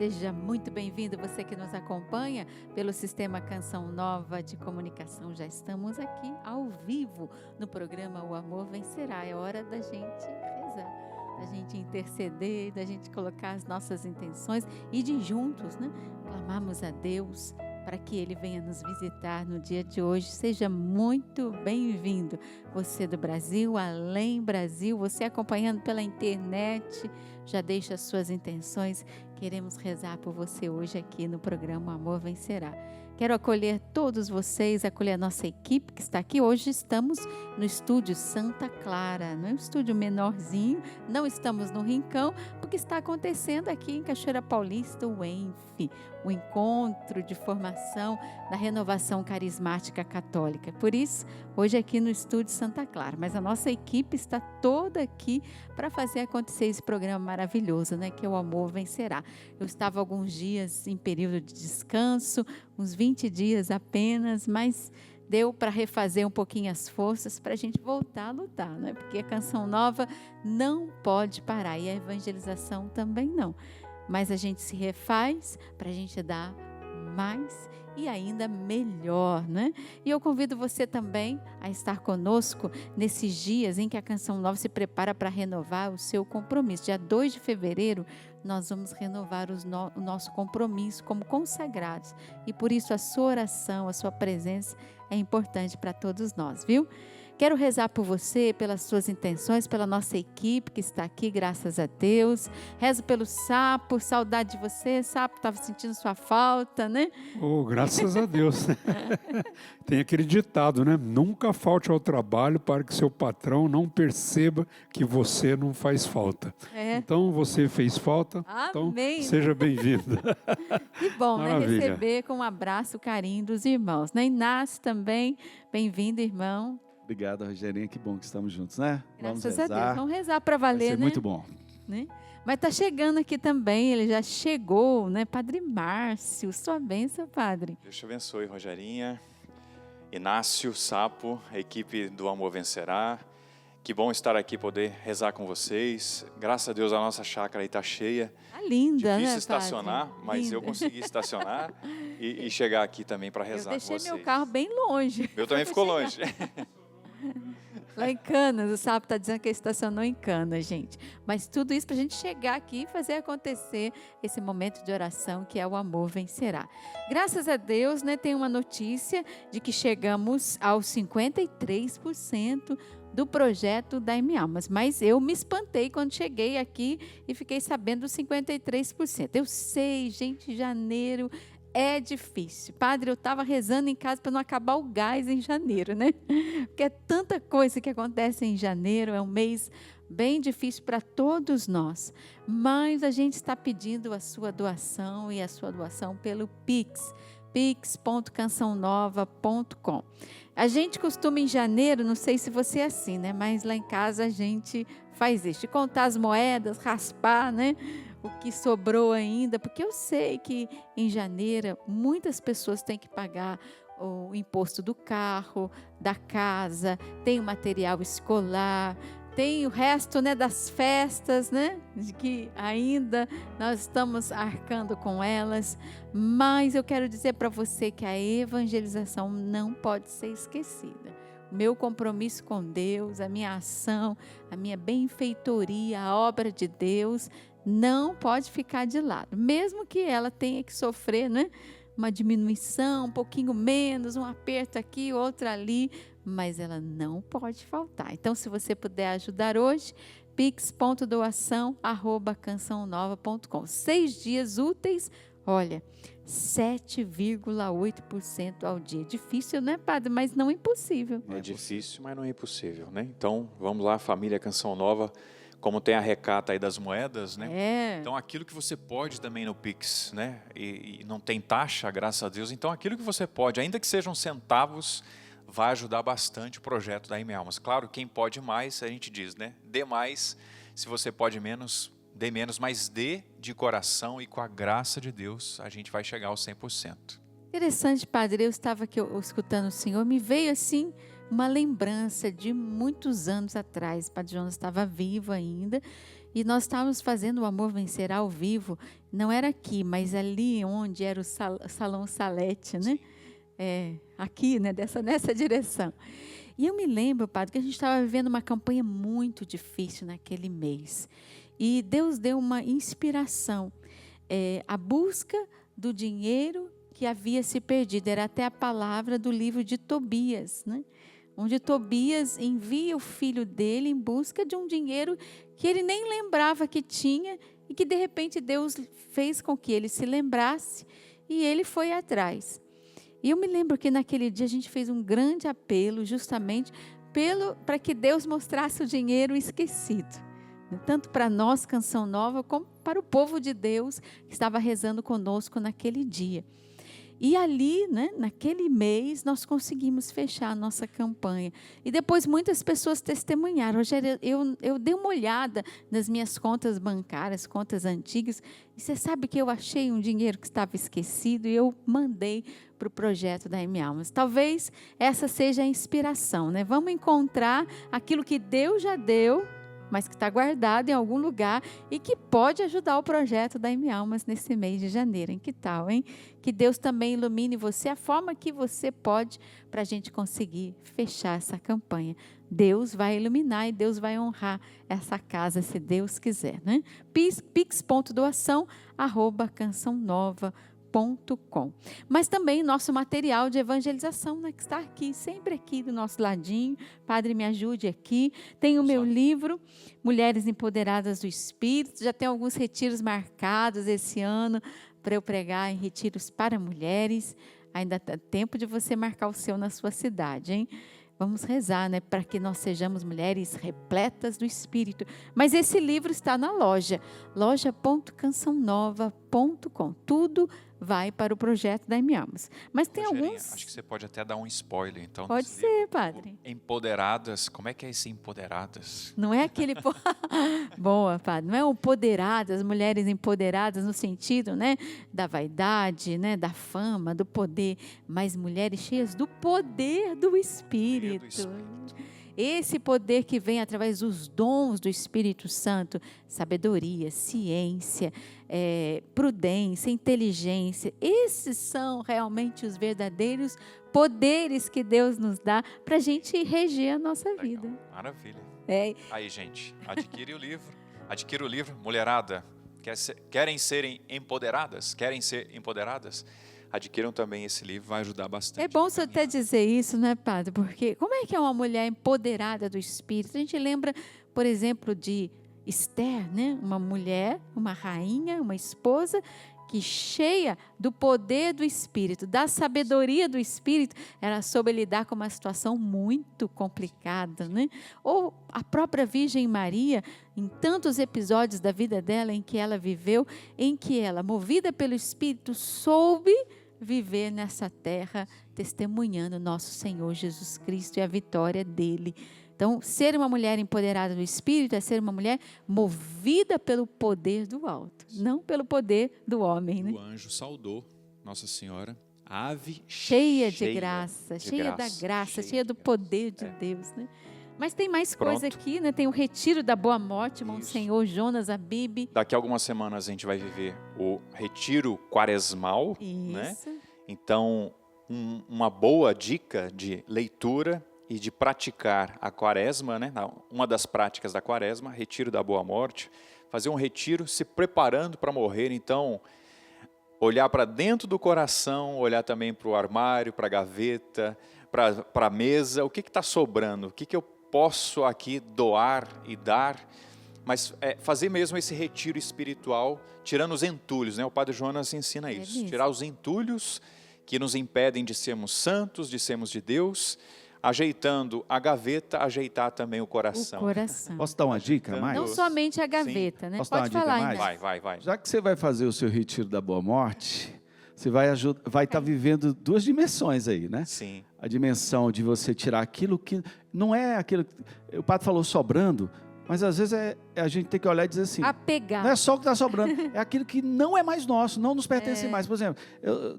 Seja muito bem-vindo, você que nos acompanha pelo Sistema Canção Nova de Comunicação. Já estamos aqui ao vivo no programa O Amor Vencerá. É hora da gente rezar, da gente interceder, da gente colocar as nossas intenções e de juntos, clamarmos a Deus para que Ele venha nos visitar no dia de hoje. Seja muito bem-vindo, você do Brasil, além Brasil, você acompanhando pela internet, já deixa as suas intenções. Queremos rezar por você hoje aqui no programa Amor Vencerá. Quero acolher todos vocês, acolher a nossa equipe que está aqui. Hoje estamos no estúdio Santa Clara, não é um estúdio menorzinho, não estamos no Rincão, porque está acontecendo aqui em Cachoeira Paulista o ENF, o Encontro de Formação da Renovação Carismática Católica. Por isso, hoje aqui no estúdio Santa Clara, mas a nossa equipe está toda aqui para fazer acontecer esse programa maravilhoso, que é o Amor Vencerá. Eu estava alguns dias em período de descanso, uns 20 dias apenas, mas deu para refazer um pouquinho as forças para a gente voltar a lutar, porque a Canção Nova não pode parar e a evangelização também não. Mas a gente se refaz para a gente dar mais e ainda melhor, E eu convido você também a estar conosco nesses dias em que a Canção Nova se prepara para renovar o seu compromisso. Dia 2 de fevereiro, nós vamos renovar o nosso compromisso como consagrados. E por isso a sua oração, a sua presença é importante para todos nós, viu? Quero rezar por você, pelas suas intenções, pela nossa equipe que está aqui, graças a Deus. Rezo pelo Sapo, saudade de você, Sapo, estava sentindo sua falta, Oh, graças a Deus. Tem aquele ditado, Nunca falte ao trabalho para que seu patrão não perceba que você não faz falta. Então, você fez falta, Amém. Então seja bem-vinda. Que bom, Maravilha. Receber com um abraço, carinho dos irmãos. Inácio também, bem-vindo, irmão. Obrigado, Rogerinha. Que bom que estamos juntos, Graças a Deus. Vamos rezar para valer, Vai ser muito bom. Mas está chegando aqui também, ele já chegou, Padre Márcio. Sua bênção, Padre. Deus te abençoe, Rogerinha, Inácio, Sapo, a equipe do Amor Vencerá. Que bom estar aqui, poder rezar com vocês. Graças a Deus a nossa chácara aí está cheia. Tá linda, Difícil estacionar, Padre? mas Linda. eu consegui estacionar e chegar aqui também para rezar com vocês. Eu deixei meu carro bem longe. Meu também ficou longe. Lá em Canas, o Sapo está dizendo que ele estacionou em Canas, gente. Mas tudo isso para a gente chegar aqui e fazer acontecer esse momento de oração que é o Amor Vencerá. Graças a Deus, tem uma notícia de que chegamos aos 53% do projeto da M-Almas. Mas eu me espantei quando cheguei aqui e fiquei sabendo dos 53%. Eu sei, gente, janeiro é difícil. Padre, eu estava rezando em casa para não acabar o gás em janeiro, Porque é tanta coisa que acontece em janeiro, é um mês bem difícil para todos nós. Mas a gente está pedindo a sua doação e a sua doação pelo Pix, pix.cançãonova.com. A gente costuma em janeiro, não sei se você é assim, mas lá em casa a gente faz isso, de contar as moedas, raspar, o que sobrou ainda, porque eu sei que em janeiro muitas pessoas têm que pagar o imposto do carro, da casa, tem o material escolar, tem o resto das festas, de que ainda nós estamos arcando com elas, mas eu quero dizer para você que a evangelização não pode ser esquecida. Meu compromisso com Deus, a minha ação, a minha benfeitoria, a obra de Deus não pode ficar de lado, mesmo que ela tenha que sofrer, uma diminuição, um pouquinho menos, um aperto aqui, outro ali, mas ela não pode faltar. Então, se você puder ajudar hoje, pix.doação@cançãonova.com. 6 dias úteis, olha, 7,8% ao dia. Difícil, Padre? Mas não impossível. É difícil, mas não é impossível, Então, vamos lá, família Canção Nova. Como tem a recata aí das moedas, Então, aquilo que você pode também no Pix, E não tem taxa, graças a Deus. Então, aquilo que você pode, ainda que sejam centavos, vai ajudar bastante o projeto da M-Almas. Claro, quem pode mais, a gente diz, Dê mais. Se você pode menos, dê menos, mas dê de coração e com a graça de Deus, a gente vai chegar aos 100%. Interessante, Padre. Eu estava aqui escutando o Senhor, me veio assim uma lembrança de muitos anos atrás. O Padre Jonas estava vivo ainda E nós estávamos fazendo o Amor Vencerá ao vivo, não era aqui, mas ali onde era o Salão Salete, né? Aqui, né? Nessa direção. E eu me lembro, padre, que a gente estava vivendo uma campanha muito difícil naquele mês. E Deus deu uma inspiração. A busca do dinheiro que havia se perdido. Era até a palavra do livro de Tobias, né? Onde Tobias envia o filho dele em busca de um dinheiro que ele nem lembrava que tinha e que de repente Deus fez com que ele se lembrasse e ele foi atrás. E eu me lembro que naquele dia a gente fez um grande apelo justamente para que Deus mostrasse o dinheiro esquecido. Tanto para nós, Canção Nova, como para o povo de Deus que estava rezando conosco naquele dia. E ali, né, naquele mês, nós conseguimos fechar a nossa campanha. E depois muitas pessoas testemunharam. Rogério, eu dei uma olhada nas minhas contas bancárias, contas antigas, e você sabe que eu achei um dinheiro que estava esquecido e eu mandei para o projeto da M-Almas. Talvez essa seja a inspiração, né? Vamos encontrar aquilo que Deus já deu, mas que está guardado em algum lugar e que pode ajudar o projeto da M-Almas nesse mês de janeiro. Hein? Que tal, hein? Que Deus também ilumine você, a forma que você pode para a gente conseguir fechar essa campanha. Deus vai iluminar e Deus vai honrar essa casa, se Deus quiser. Né? pix.doação@cançãonova.com. Mas também nosso material de evangelização, né, que está aqui, sempre aqui do nosso ladinho. Padre, me ajude aqui. Tem o meu livro, Mulheres Empoderadas do Espírito. Já tem alguns retiros marcados esse ano para eu pregar em retiros para mulheres. Ainda dá tempo de você marcar o seu na sua cidade, hein? Vamos rezar, né, para que nós sejamos mulheres repletas do Espírito. Mas esse livro está na loja.cançãonova.com. Tudo vai para o projeto da M-Almas. Mas tem alguns... Acho que você pode até dar um spoiler, então. Pode ser, padre. Empoderadas. Como é que é esse empoderadas? Não é aquele... Boa, padre. Não é empoderadas, mulheres empoderadas no sentido, né, da vaidade, né, da fama, do poder, mas mulheres cheias do poder do Espírito. Esse poder que vem através dos dons do Espírito Santo, sabedoria, ciência, prudência, inteligência, esses são realmente os verdadeiros poderes que Deus nos dá para a gente reger a nossa vida. Maravilha. Aí, gente, adquire o livro. Adquira o livro, mulherada. Querem ser empoderadas? Adquiram também esse livro, vai ajudar bastante. É bom você até dizer isso, né, padre? Porque como é que é uma mulher empoderada do Espírito? A gente lembra, por exemplo, de Esther, né? Uma mulher, uma rainha, uma esposa que cheia do poder do Espírito, da sabedoria do Espírito, ela soube lidar com uma situação muito complicada, né? Ou a própria Virgem Maria, em tantos episódios da vida dela em que ela viveu, em que ela, movida pelo Espírito, soube viver nessa terra, testemunhando nosso Senhor Jesus Cristo e a vitória dele. Então, ser uma mulher empoderada do Espírito é ser uma mulher movida pelo poder do alto, não pelo poder do homem. Né? O anjo saudou Nossa Senhora, ave cheia de graça, cheia da graça, cheia do poder de Deus. Né? Mas tem mais coisa aqui, né? Tem o Retiro da Boa Morte, Monsenhor Jonas Abib. Daqui a algumas semanas a gente vai viver o Retiro Quaresmal. Isso. Né? Então, uma boa dica de leitura e de praticar a Quaresma, né? Uma das práticas da Quaresma, Retiro da Boa Morte. Fazer um retiro se preparando para morrer. Então, olhar para dentro do coração, olhar também para o armário, para a gaveta, para a mesa. O que está sobrando? O que eu posso aqui doar e dar, mas fazer mesmo esse retiro espiritual, tirando os entulhos, né? O Padre Jonas ensina isso, tirar os entulhos que nos impedem de sermos santos, de sermos de Deus, ajeitando a gaveta, ajeitar também o coração. Posso dar uma dica mais? Não somente a gaveta, né? Posso Pode dar uma falar, dica mais? Vai. Já que você vai fazer o seu retiro da Boa Morte, você vai estar vivendo duas dimensões aí, né? Sim. A dimensão de você tirar aquilo que não é aquilo... O padre falou sobrando, Mas às vezes a gente tem que olhar e dizer assim, apegar. Não é só o que está sobrando, é aquilo que não é mais nosso, não nos pertence mais. Por exemplo,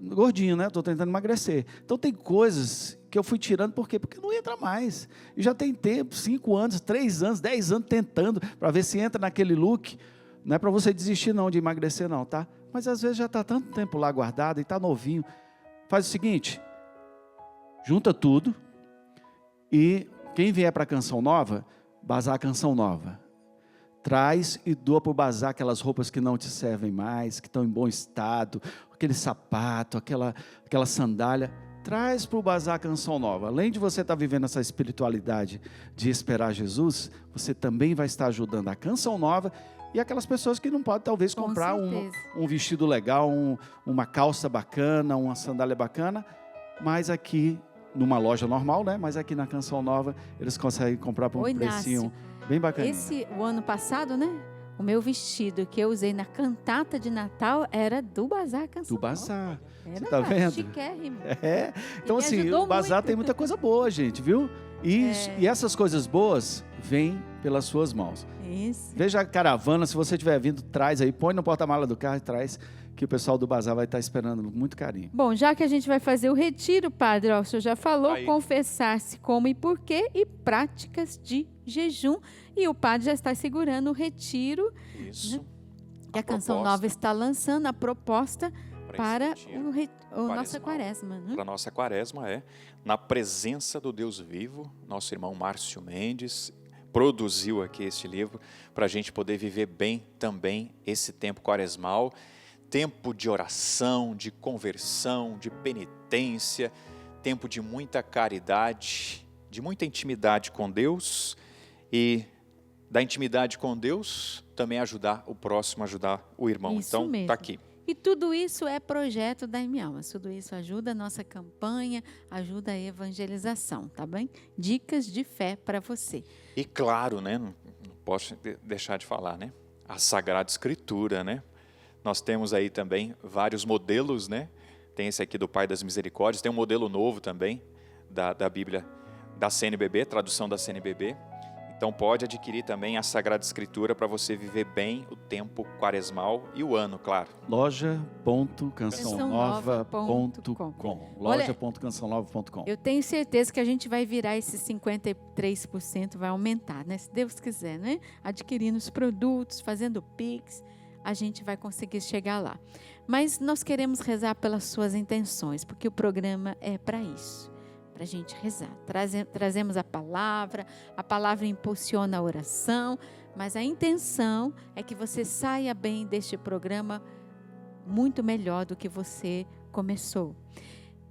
gordinho, né? Estou tentando emagrecer. Então tem coisas que eu fui tirando, por quê? Porque não entra mais. E já tem tempo, 5 anos, 3 anos, 10 anos tentando, para ver se entra naquele look. Não é para você desistir não, de emagrecer não, tá? Mas às vezes já está tanto tempo lá guardado e está novinho. Faz o seguinte, junta tudo e quem vier para a Canção Nova, Bazar Canção Nova, traz e doa para o bazar aquelas roupas que não te servem mais, que estão em bom estado, aquele sapato, aquela sandália, traz para o Bazar Canção Nova. Além de você estar vivendo essa espiritualidade de esperar Jesus, você também vai estar ajudando a Canção Nova e aquelas pessoas que não podem talvez comprar um vestido legal, uma calça bacana, uma sandália bacana, mas aqui numa loja normal, né? Mas aqui na Canção Nova eles conseguem comprar por um precinho bem bacana. O ano passado, né? O meu vestido que eu usei na cantata de Natal era do Bazar Canção Nova. Do Bazar. Você tá vendo? Chiquérrimo. Então assim, o Bazar muito. Tem muita coisa boa, gente, viu? E essas coisas boas vêm pelas suas mãos. Isso. Veja a caravana, se você estiver vindo, traz aí, põe no porta-mala do carro e traz, que o pessoal do Bazar vai estar esperando com muito carinho. Bom, já que a gente vai fazer o retiro, padre, o senhor já falou, confessar-se como e porquê e práticas de jejum. E o padre já está segurando o retiro. Isso. Né? E a Canção Nova está lançando a proposta para nossa quaresma. Né? Para a nossa quaresma, na presença do Deus vivo. Nosso irmão Márcio Mendes produziu aqui esse livro para a gente poder viver bem também esse tempo quaresmal. Tempo de oração, de conversão, de penitência, tempo de muita caridade, de muita intimidade com Deus e da intimidade com Deus também ajudar o próximo, ajudar o irmão. Isso então, mesmo. está aqui. E tudo isso é projeto da M-Almas, tudo isso ajuda a nossa campanha, ajuda a evangelização, tá bem? Dicas de fé para você. E claro, né, não posso deixar de falar, né, a Sagrada Escritura, né? Nós temos aí também vários modelos, né? Tem esse aqui do Pai das Misericórdias, tem um modelo novo também da Bíblia da CNBB, tradução da CNBB. Então pode adquirir também a Sagrada Escritura para você viver bem o tempo quaresmal e o ano, claro. loja.cançãonova.com loja.cançãonova.com. Eu tenho certeza que a gente vai virar esses 53%, vai aumentar, né? Se Deus quiser, né? Adquirindo os produtos, fazendo Pix, a gente vai conseguir chegar lá. Mas nós queremos rezar pelas suas intenções, porque o programa é para isso. Para a gente rezar. Trazemos a palavra impulsiona a oração, mas a intenção é que você saia bem deste programa muito melhor do que você começou.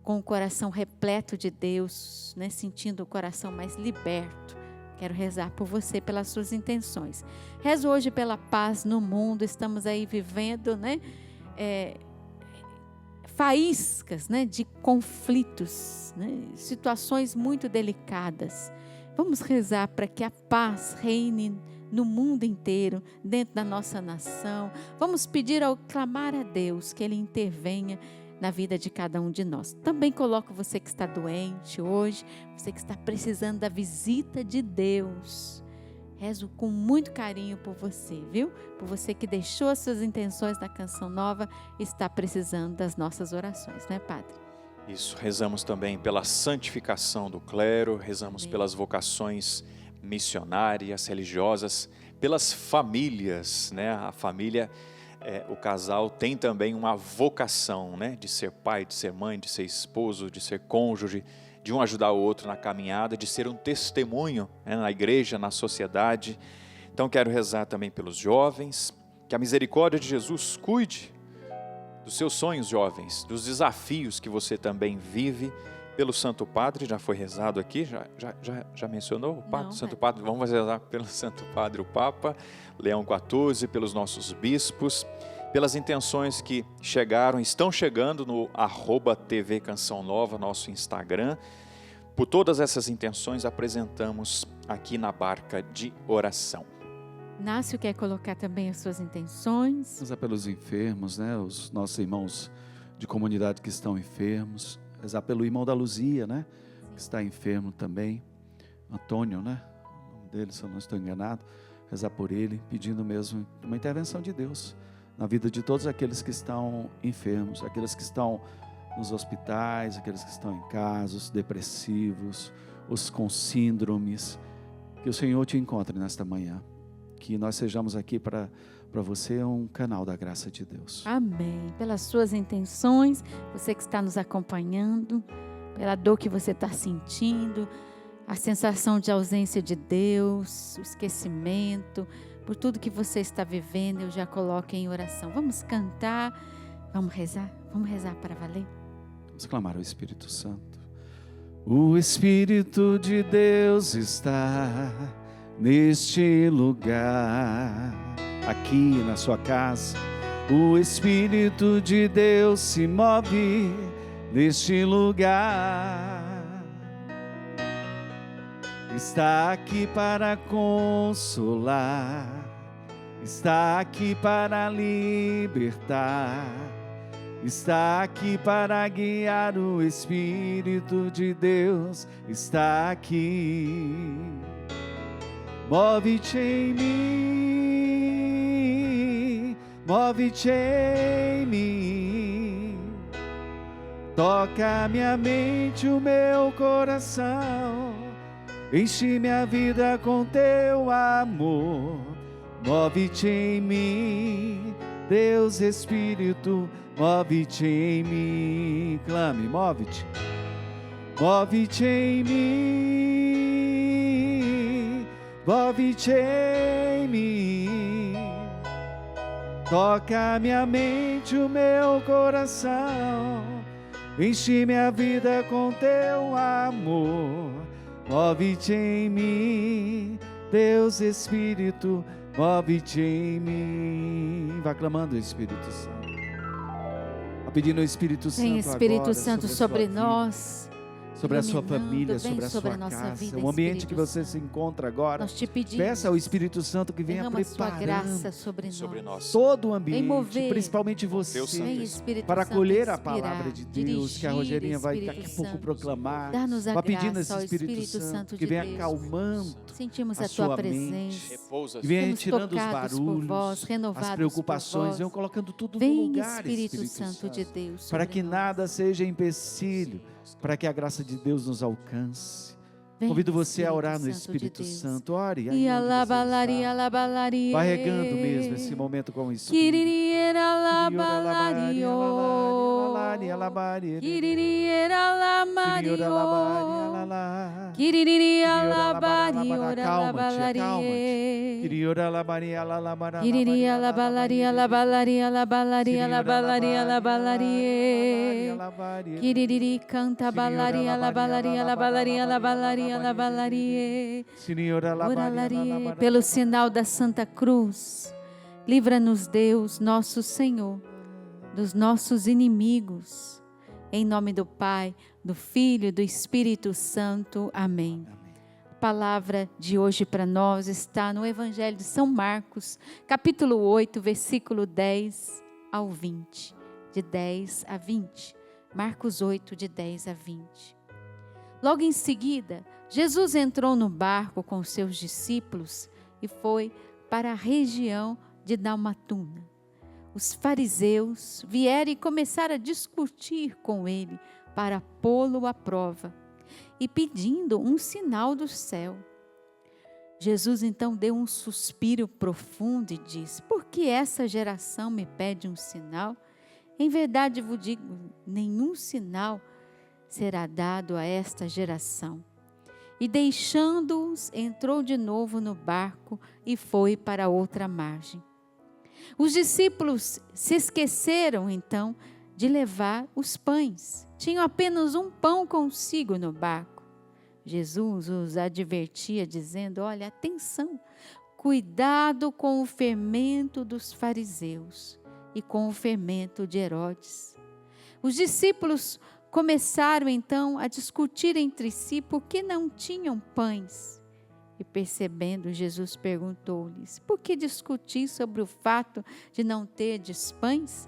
Com o coração repleto de Deus, né? Sentindo o coração mais liberto. Quero rezar por você, pelas suas intenções. Rezo hoje pela paz no mundo, estamos aí vivendo, né? Faíscas, né, de conflitos, né, situações muito delicadas. Vamos rezar para que a paz reine no mundo inteiro, dentro da nossa nação. Vamos clamar a Deus que Ele intervenha na vida de cada um de nós. Também coloco você que está doente hoje, você que está precisando da visita de Deus. Rezo com muito carinho por você, viu? Por você que deixou as suas intenções na Canção Nova e está precisando das nossas orações, né, Padre? Isso, rezamos também pela santificação do clero, rezamos pelas vocações missionárias, religiosas, pelas famílias, né? A família, o casal tem também uma vocação, né? De ser pai, de ser mãe, de ser esposo, de ser cônjuge, de um ajudar o outro na caminhada, de ser um testemunho, né, na igreja, na sociedade. Então quero rezar também pelos jovens, que a misericórdia de Jesus cuide dos seus sonhos, jovens, dos desafios que você também vive. Pelo Santo Padre, já foi rezado aqui, já mencionou o Padre? Não, Santo Padre, vamos rezar pelo Santo Padre, o Papa, Leão XIV, pelos nossos bispos, pelas intenções que estão chegando no @TV Canção Nova, nosso Instagram. Por todas essas intenções, apresentamos aqui na barca de oração. Inácio quer colocar também as suas intenções. Rezar pelos enfermos, né? Os nossos irmãos de comunidade que estão enfermos. Rezar pelo irmão da Luzia, né? Que está enfermo também. Antônio, né? dele, se eu não estou enganado, rezar por ele, pedindo mesmo uma intervenção de Deus na vida de todos aqueles que estão enfermos, aqueles que estão nos hospitais, aqueles que estão em casa, os depressivos, os com síndromes. Que o Senhor te encontre nesta manhã, que nós sejamos aqui para você um canal da graça de Deus. Amém. Pelas suas intenções, você que está nos acompanhando, pela dor que você está sentindo, a sensação de ausência de Deus, o esquecimento, por tudo que você está vivendo, eu já coloco em oração. Vamos cantar, vamos rezar para valer. Vamos clamar ao Espírito Santo. O Espírito de Deus está neste lugar, aqui na sua casa. O Espírito de Deus se move neste lugar. Está aqui para consolar, está aqui para libertar, está aqui para guiar. O Espírito de Deus está aqui. Move-te em mim, move-te em mim. Toca minha mente, o meu coração. Enche minha vida com teu amor. Move-te em mim, Deus Espírito, move-te em mim. Clame, move-te. Move-te em mim, move-te em mim. Toca minha mente, o meu coração. Enche minha vida com teu amor. Move-te em mim, Deus Espírito, move-te em mim. Vai clamando o Espírito Santo. Vai pedindo o Espírito Santo agora. Vem Espírito Santo sobre nós. Sobre a sua família, sobre a sua casa, vida, o ambiente que você se encontra agora. Nós te pedimos, peça ao Espírito Santo que venha preparando graça sobre nós. todo o ambiente, mover, principalmente você, para acolher a palavra de Deus, que a Rogerinha vai daqui a pouco proclamar. Vai pedindo esse Espírito Santo que venha acalmando sentimos a sua tua presença, que venha retirando os barulhos, as preocupações, venham colocando tudo no lugar, Espírito Santo de Deus, para que nada seja empecilho, para que a graça de Deus nos alcance. Convido você a orar no Espírito Santo. Ore. Vai regando mesmo esse momento com o Espírito. Pelo sinal da Santa Cruz, livra-nos Deus, nosso Senhor, dos nossos inimigos. Em nome do Pai, do Filho e do Espírito Santo. Amém. A palavra de hoje para nós está no Evangelho de São Marcos, capítulo 8, versículo 10 ao 20. De 10 a 20. Marcos 8, de 10 a 20. Logo em seguida, Jesus entrou no barco com seus discípulos e foi para a região de Dalmatuna. Os fariseus vieram e começaram a discutir com ele para pô-lo à prova e pedindo um sinal do céu. Jesus então deu um suspiro profundo e disse: por que essa geração me pede um sinal? Em verdade vos digo, nenhum sinal será dado a esta geração. E deixando-os, entrou de novo no barco e foi para outra margem. Os discípulos se esqueceram então de levar os pães. Tinham apenas um pão consigo no barco. Jesus os advertia dizendo: olha, atenção, cuidado com o fermento dos fariseus e com o fermento de Herodes. Os discípulos começaram então a discutir entre si por que não tinham pães. E percebendo, Jesus perguntou-lhes: por que discutir sobre o fato de não terdes pães?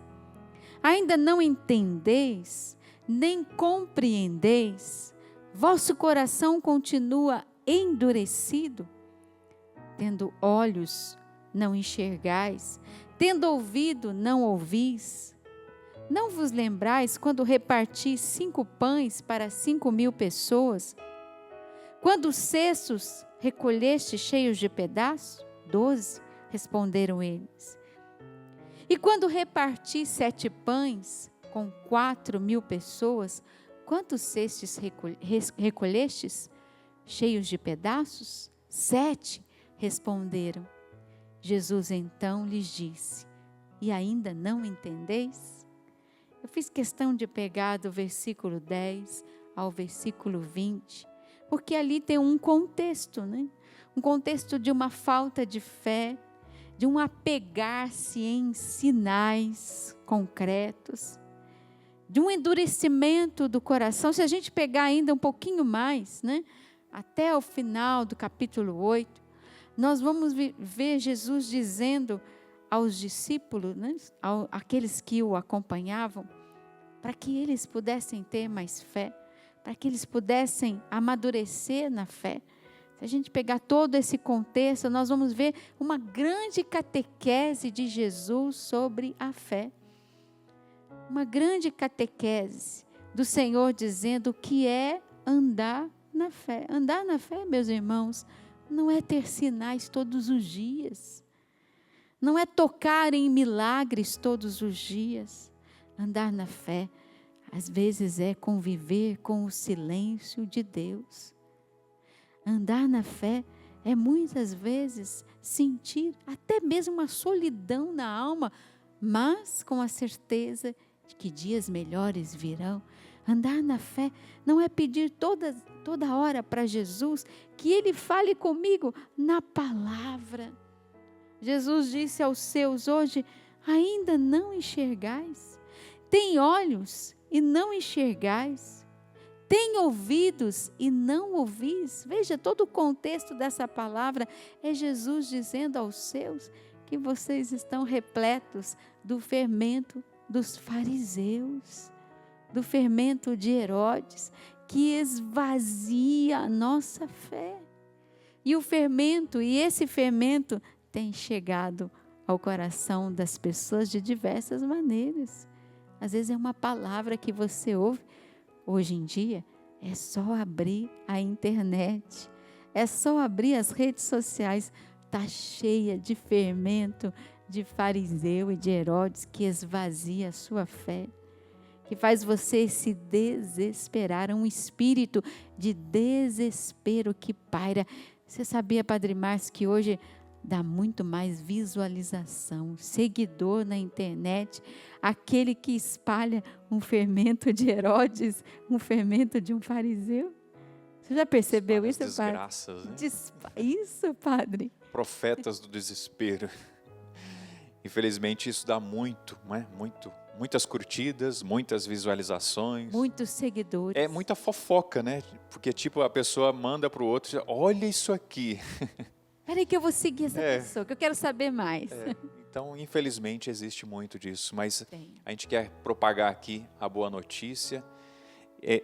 Ainda não entendeis, nem compreendeis? Vosso coração continua endurecido? Tendo olhos, não enxergais, tendo ouvido, não ouvis. Não vos lembrais quando reparti 5 pães para 5.000 pessoas? Quando os cestos recolheste cheios de pedaços? 12, responderam eles. E quando reparti 7 pães com 4.000 pessoas, quantos cestos recolhestes cheios de pedaços? 7, responderam. Jesus então lhes disse: e ainda não entendeis? Eu fiz questão de pegar do versículo 10 ao versículo 20, porque ali tem um contexto, né? Um contexto de uma falta de fé, de um apegar-se em sinais concretos, de um endurecimento do coração. Se a gente pegar ainda um pouquinho mais, né? Até o final do capítulo 8, nós vamos ver Jesus dizendo aos discípulos, né, aqueles que o acompanhavam, para que eles pudessem ter mais fé, para que eles pudessem amadurecer na fé. Se a gente pegar todo esse contexto, nós vamos ver uma grande catequese de Jesus sobre a fé. Uma grande catequese do Senhor dizendo o que é andar na fé. Andar na fé, meus irmãos, não é ter sinais todos os dias. Não é tocar em milagres todos os dias. Andar na fé, às vezes, é conviver com o silêncio de Deus. Andar na fé é muitas vezes sentir até mesmo uma solidão na alma, mas com a certeza de que dias melhores virão. Andar na fé não é pedir toda hora para Jesus que Ele fale comigo na palavra. Jesus disse aos seus hoje: ainda não enxergais? Tem olhos e não enxergais? Tem ouvidos e não ouvis? Veja, todo o contexto dessa palavra é Jesus dizendo aos seus que vocês estão repletos do fermento dos fariseus, do fermento de Herodes, que esvazia a nossa fé. E esse fermento tem chegado ao coração das pessoas de diversas maneiras. Às vezes é uma palavra que você ouve. Hoje em dia é só abrir a internet, é só abrir as redes sociais. Está cheia de fermento de fariseu e de Herodes que esvazia a sua fé, que faz você se desesperar, um espírito de desespero que paira. Você sabia, Padre Márcio, que hoje dá muito mais visualização, seguidor na internet, aquele que espalha um fermento de Herodes, um fermento de um fariseu? Você já percebeu isso, Padre? Desgraças, né? Isso, Padre. Profetas do desespero. Infelizmente isso dá muitas curtidas, muitas visualizações. Muitos seguidores. É muita fofoca, né? Porque tipo a pessoa manda para o outro, olha isso aqui. Peraí que eu vou seguir essa pessoa, que eu quero saber mais. Então, infelizmente, existe muito disso. Mas a gente quer propagar aqui a boa notícia.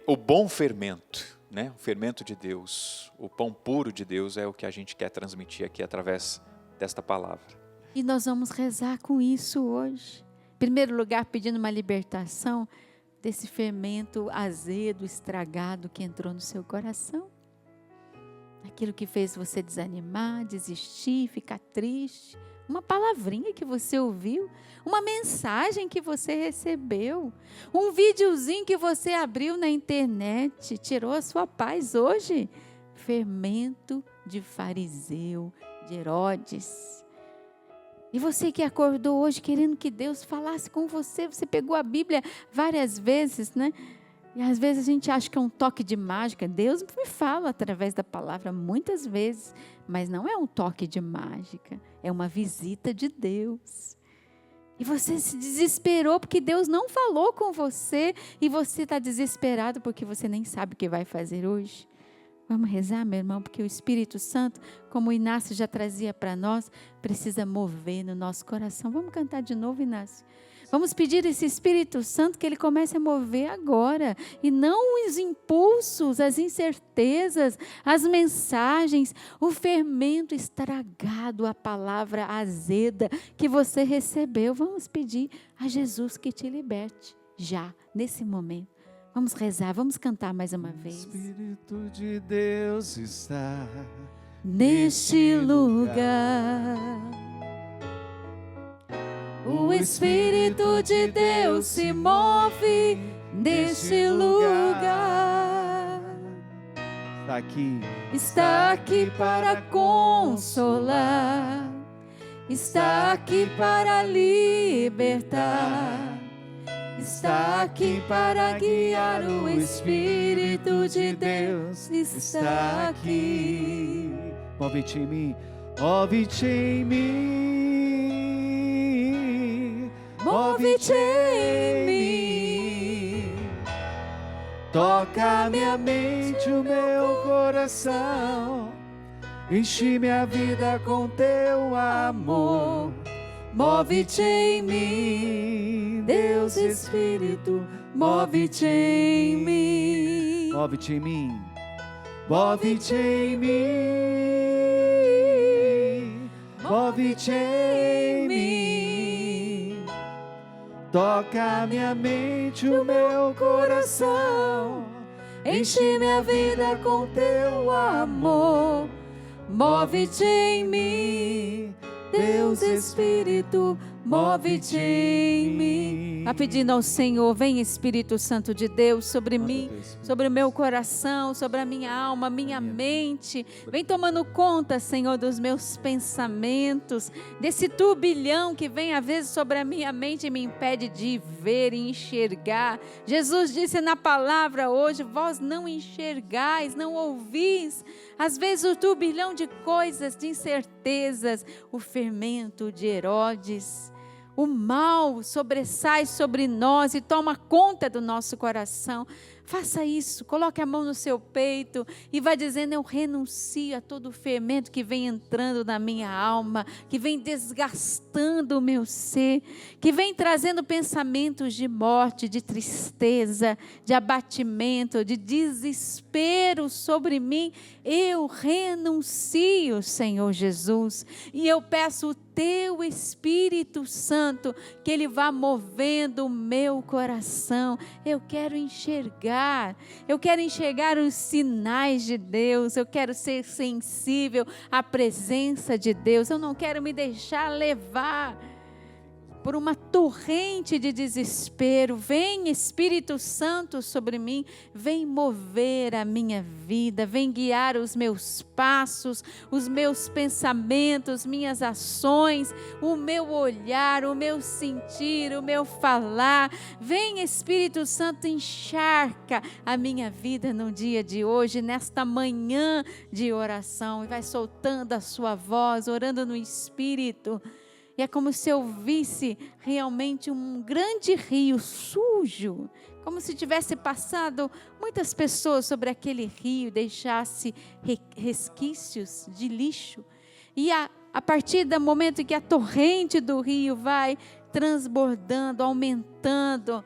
O bom fermento, né? O fermento de Deus, o pão puro de Deus é o que a gente quer transmitir aqui através desta palavra. E nós vamos rezar com isso hoje. Em primeiro lugar, pedindo uma libertação desse fermento azedo, estragado que entrou no seu coração. Aquilo que fez você desanimar, desistir, ficar triste. Uma palavrinha que você ouviu, uma mensagem que você recebeu, um videozinho que você abriu na internet, tirou a sua paz hoje. Fermento de fariseu, de Herodes. E você que acordou hoje querendo que Deus falasse com você, você pegou a Bíblia várias vezes, né? E às vezes a gente acha que é um toque de mágica. Deus me fala através da palavra muitas vezes, mas não é um toque de mágica, é uma visita de Deus. E você se desesperou porque Deus não falou com você e você está desesperado porque você nem sabe o que vai fazer hoje. Vamos rezar, meu irmão, porque o Espírito Santo, como o Inácio já trazia para nós, precisa mover no nosso coração. Vamos cantar de novo, Inácio? Vamos pedir esse Espírito Santo que ele comece a mover agora, e não os impulsos, as incertezas, as mensagens, o fermento estragado, a palavra azeda que você recebeu. Vamos pedir a Jesus que te liberte já, nesse momento. Vamos rezar, vamos cantar mais uma vez. O Espírito de Deus está neste lugar. O Espírito de Deus se move neste lugar. Está aqui para consolar, está aqui para libertar, está aqui para guiar. O Espírito de Deus está aqui. Move-te em mim, move-te em mim, move-te em mim. Toca minha mente, o meu coração, enche minha vida com teu amor. Move-te em mim, Deus Espírito, move-te em mim. Move-te em mim, move-te em mim, move-te em mim. Toca minha mente, o meu coração, enche minha vida com teu amor. Move-te em mim, Deus Espírito, move-te em mim. Está pedindo ao Senhor, vem Espírito Santo de Deus sobre mim, sobre o meu coração, sobre a minha alma, minha mente. Vem tomando conta, Senhor, dos meus pensamentos, desse turbilhão que vem às vezes sobre a minha mente e me impede de ver e enxergar. Jesus disse na palavra hoje, vós não enxergais, não ouvis. Às vezes o turbilhão de coisas, de incertezas, o fermento de Herodes, o mal sobressai sobre nós e toma conta do nosso coração. Faça isso, coloque a mão no seu peito e vá dizendo, eu renuncio a todo o fermento que vem entrando na minha alma, que vem desgastando o meu ser, que vem trazendo pensamentos de morte, de tristeza, de abatimento, de desespero sobre mim. Eu renuncio, Senhor Jesus, e eu peço o teu Espírito Santo, que ele vá movendo o meu coração. Eu quero enxergar os sinais de Deus, eu quero ser sensível à presença de Deus, eu não quero me deixar levar por uma torrente de desespero. Vem Espírito Santo sobre mim, vem mover a minha vida, vem guiar os meus passos, os meus pensamentos, minhas ações, o meu olhar, o meu sentir, o meu falar. Vem Espírito Santo, encharca a minha vida no dia de hoje, nesta manhã de oração, e vai soltando a sua voz, orando no Espírito. E é como se eu visse realmente um grande rio sujo, como se tivesse passado muitas pessoas sobre aquele rio, deixasse resquícios de lixo. E a partir do momento que a torrente do rio vai transbordando, aumentando,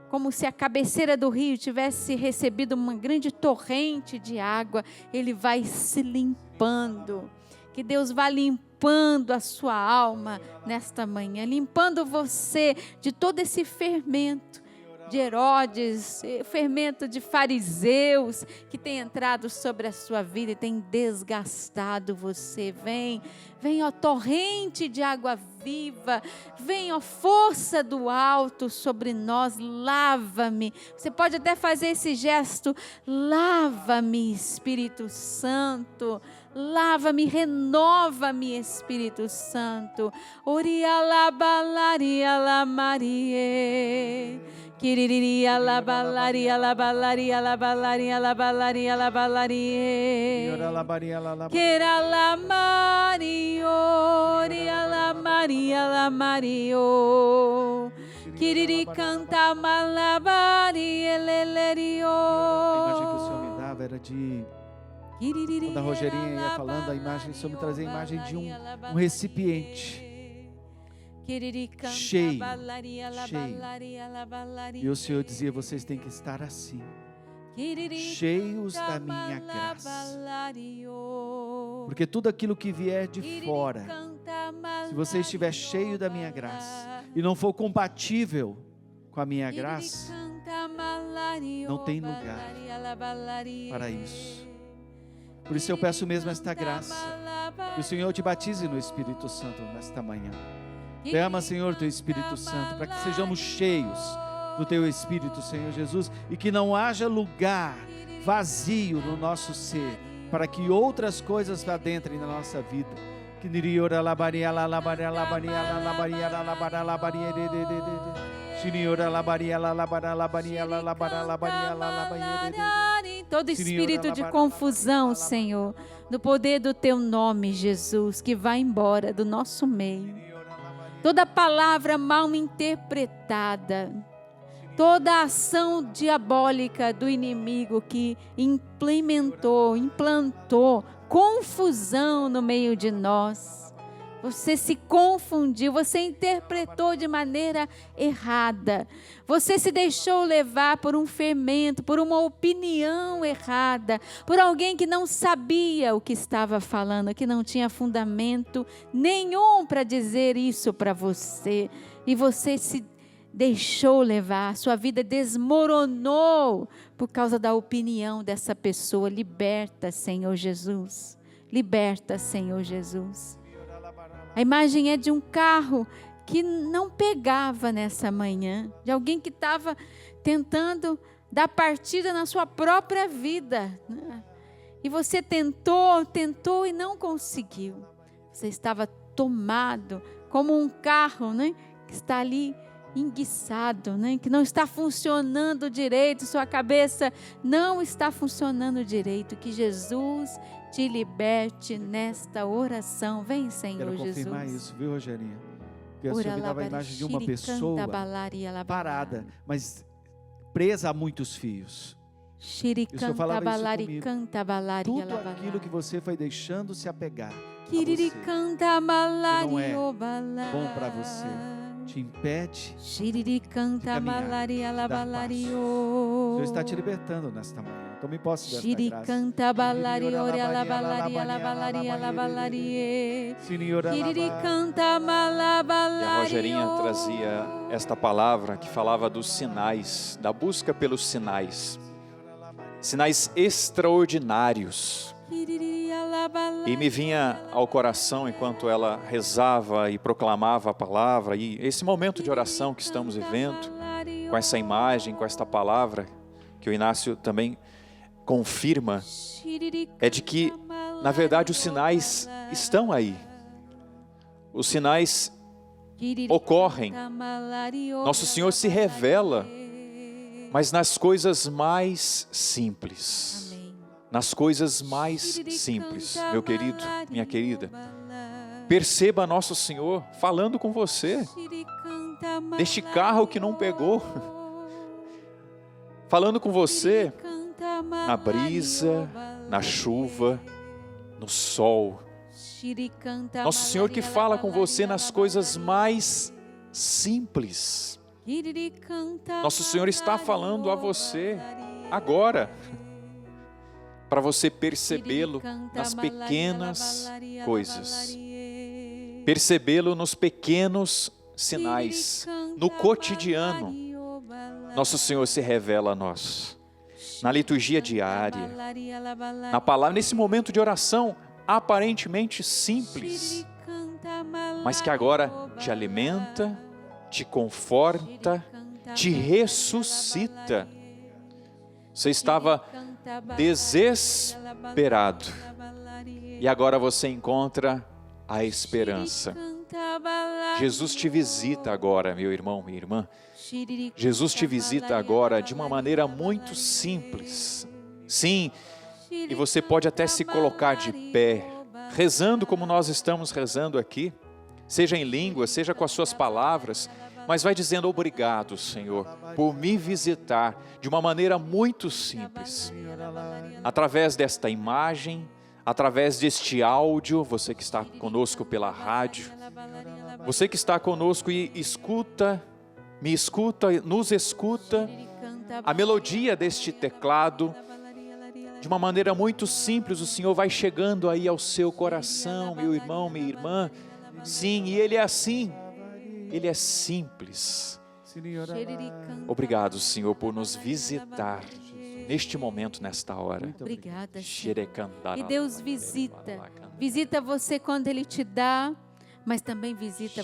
como se a cabeceira do rio tivesse recebido uma grande torrente de água, ele vai se limpando. Que Deus vá limpando a sua alma nesta manhã, limpando você de todo esse fermento de Herodes, fermento de fariseus que tem entrado sobre a sua vida e tem desgastado você. Vem, ó torrente de água viva, vem, ó força do alto sobre nós, lava-me. Você pode até fazer esse gesto, lava-me, Espírito Santo, lava-me, renova-me, Espírito Santo. Orialabalaria lamarie, kiririria labalaria labalaria labalaria labalaria labalarie, kera lamario, orialamaria lamario, kiriri canta malabari elelerio. A imagem que o Senhor me dava era de... Quando a Rogerinha ia falando, a imagem, o Senhor me trazia a imagem de um recipiente. cheio. E o Senhor dizia, vocês têm que estar assim, cheios da minha graça. Porque tudo aquilo que vier de fora, se você estiver cheio da minha graça e não for compatível com a minha graça, não tem lugar para isso. Por isso eu peço mesmo esta graça, que o Senhor te batize no Espírito Santo nesta manhã. Derrama, Senhor, teu Espírito Santo, para que sejamos cheios do teu Espírito, Senhor Jesus, e que não haja lugar vazio no nosso ser, para que outras coisas adentrem na nossa vida. Todo espírito de confusão, Senhor, no poder do teu nome, Jesus, que vai embora do nosso meio. Toda palavra mal interpretada, toda ação diabólica do inimigo que implantou confusão no meio de nós. Você se confundiu, você interpretou de maneira errada. Você se deixou levar por um fermento, por uma opinião errada, por alguém que não sabia o que estava falando, que não tinha fundamento nenhum para dizer isso para você. E você se deixou levar, sua vida desmoronou por causa da opinião dessa pessoa. Liberta, Senhor Jesus. Liberta, Senhor Jesus. A imagem é de um carro que não pegava nessa manhã, de alguém que estava tentando dar partida na sua própria vida, né? E você tentou e não conseguiu. Você estava tomado como um carro, né, que está ali enguiçado, né, que não está funcionando direito, sua cabeça não está funcionando direito. Que Jesus te liberte nesta oração. Vem, Senhor Jesus. Quero confirmar isso, viu, Rogerinha? Porque a senhora me dava a imagem de uma pessoa parada, mas presa a muitos fios. E o Senhor falava isso comigo. Tudo aquilo que você foi deixando se apegar a você, que não é bom para você, te impede de caminhar, de dar passo. O Senhor está te libertando nesta manhã. Tome posse desta graça. E a Rogerinha trazia esta palavra que falava dos sinais, da busca pelos sinais. Sinais extraordinários. E me vinha ao coração, enquanto ela rezava e proclamava a palavra, e esse momento de oração que estamos vivendo, com essa imagem, com esta palavra, que o Inácio também confirma, é de que, na verdade, os sinais estão aí. Os sinais ocorrem. Nosso Senhor se revela, mas nas coisas mais simples. Nas coisas mais simples, meu querido, minha querida. Perceba nosso Senhor falando com você, deste carro que não pegou, falando com você na brisa, na chuva, no sol. Nosso Senhor que fala com você nas coisas mais simples. Nosso Senhor está falando a você agora, para você percebê-lo nas pequenas coisas, percebê-lo nos pequenos sinais, no cotidiano. Nosso Senhor se revela a nós, na liturgia diária, na palavra, nesse momento de oração aparentemente simples, mas que agora te alimenta, te conforta, te ressuscita. Você estava desesperado e agora você encontra a esperança. Jesus te visita agora, meu irmão, minha irmã. Jesus te visita agora de uma maneira muito simples. Sim, e você pode até se colocar de pé, rezando como nós estamos rezando aqui, seja em língua, seja com as suas palavras, mas vai dizendo: obrigado, Senhor, por me visitar de uma maneira muito simples. Através desta imagem, através deste áudio, você que está conosco pela rádio, Você que está conosco e escuta, me escuta, nos escuta, a melodia deste teclado, de uma maneira muito simples, o Senhor vai chegando aí ao seu coração, meu irmão, minha irmã. Sim, e Ele é assim, Ele é simples. Obrigado, Senhor, por nos visitar neste momento, nesta hora. Obrigada, Senhor. E Deus visita você quando Ele te dá, mas também visita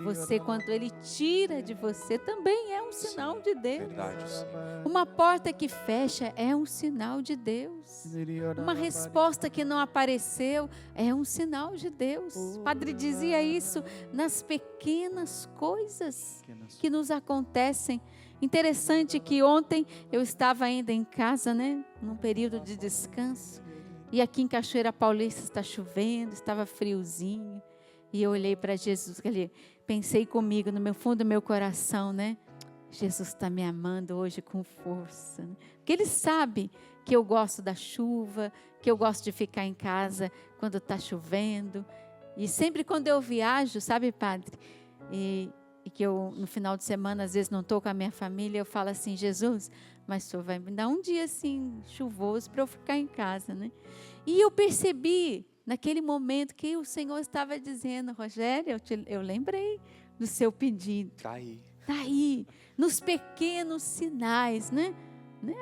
você quando Ele tira de você, também é um sinal de Deus. Verdade, Senhor. Uma porta que fecha é um sinal de Deus. Uma resposta que não apareceu é um sinal de Deus. O Padre dizia isso nas pequenas coisas que nos acontecem. Interessante que ontem eu estava ainda em casa, né, num período de descanso, e aqui em Cachoeira Paulista está chovendo, estava friozinho. E eu olhei para Jesus, pensei comigo, no meu fundo do meu coração, né? Jesus está me amando hoje com força. Né? Porque Ele sabe que eu gosto da chuva, que eu gosto de ficar em casa quando está chovendo. E sempre quando eu viajo, sabe, Padre? E que eu, no final de semana, às vezes não estou com a minha família, eu falo assim, Jesus, mas o Senhor vai me dar um dia assim, chuvoso, para eu ficar em casa, né? E eu percebi, naquele momento que o Senhor estava dizendo, Rogério, eu lembrei do seu pedido. Está aí. Está aí, nos pequenos sinais, né?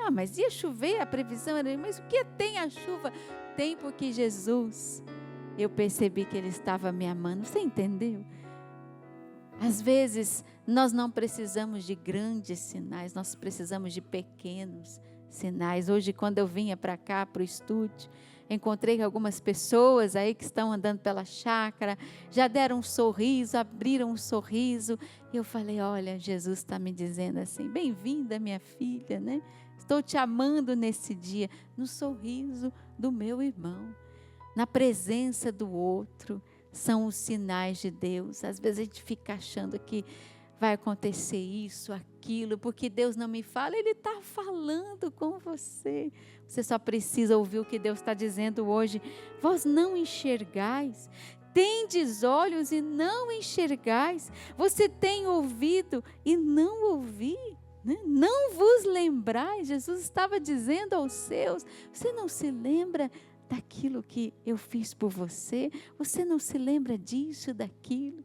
Ah, mas ia chover, a previsão era, mas o que tem a chuva? Tem porque Jesus, eu percebi que Ele estava me amando, você entendeu? Às vezes, nós não precisamos de grandes sinais, nós precisamos de pequenos sinais. Hoje, quando eu vinha para cá, para o estúdio, encontrei algumas pessoas aí que estão andando pela chácara, já deram um sorriso, abriram um sorriso, e eu falei, olha, Jesus está me dizendo assim, bem-vinda minha filha, né? Estou te amando nesse dia, no sorriso do meu irmão, na presença do outro, são os sinais de Deus. Às vezes a gente fica achando que vai acontecer isso, aquilo, porque Deus não me fala, Ele está falando com você. Você só precisa ouvir o que Deus está dizendo hoje. Vós não enxergais, tendes olhos e não enxergais. Você tem ouvido e não ouvi, né? Não vos lembrais. Jesus estava dizendo aos seus, você não se lembra daquilo que eu fiz por você? Você não se lembra disso, daquilo?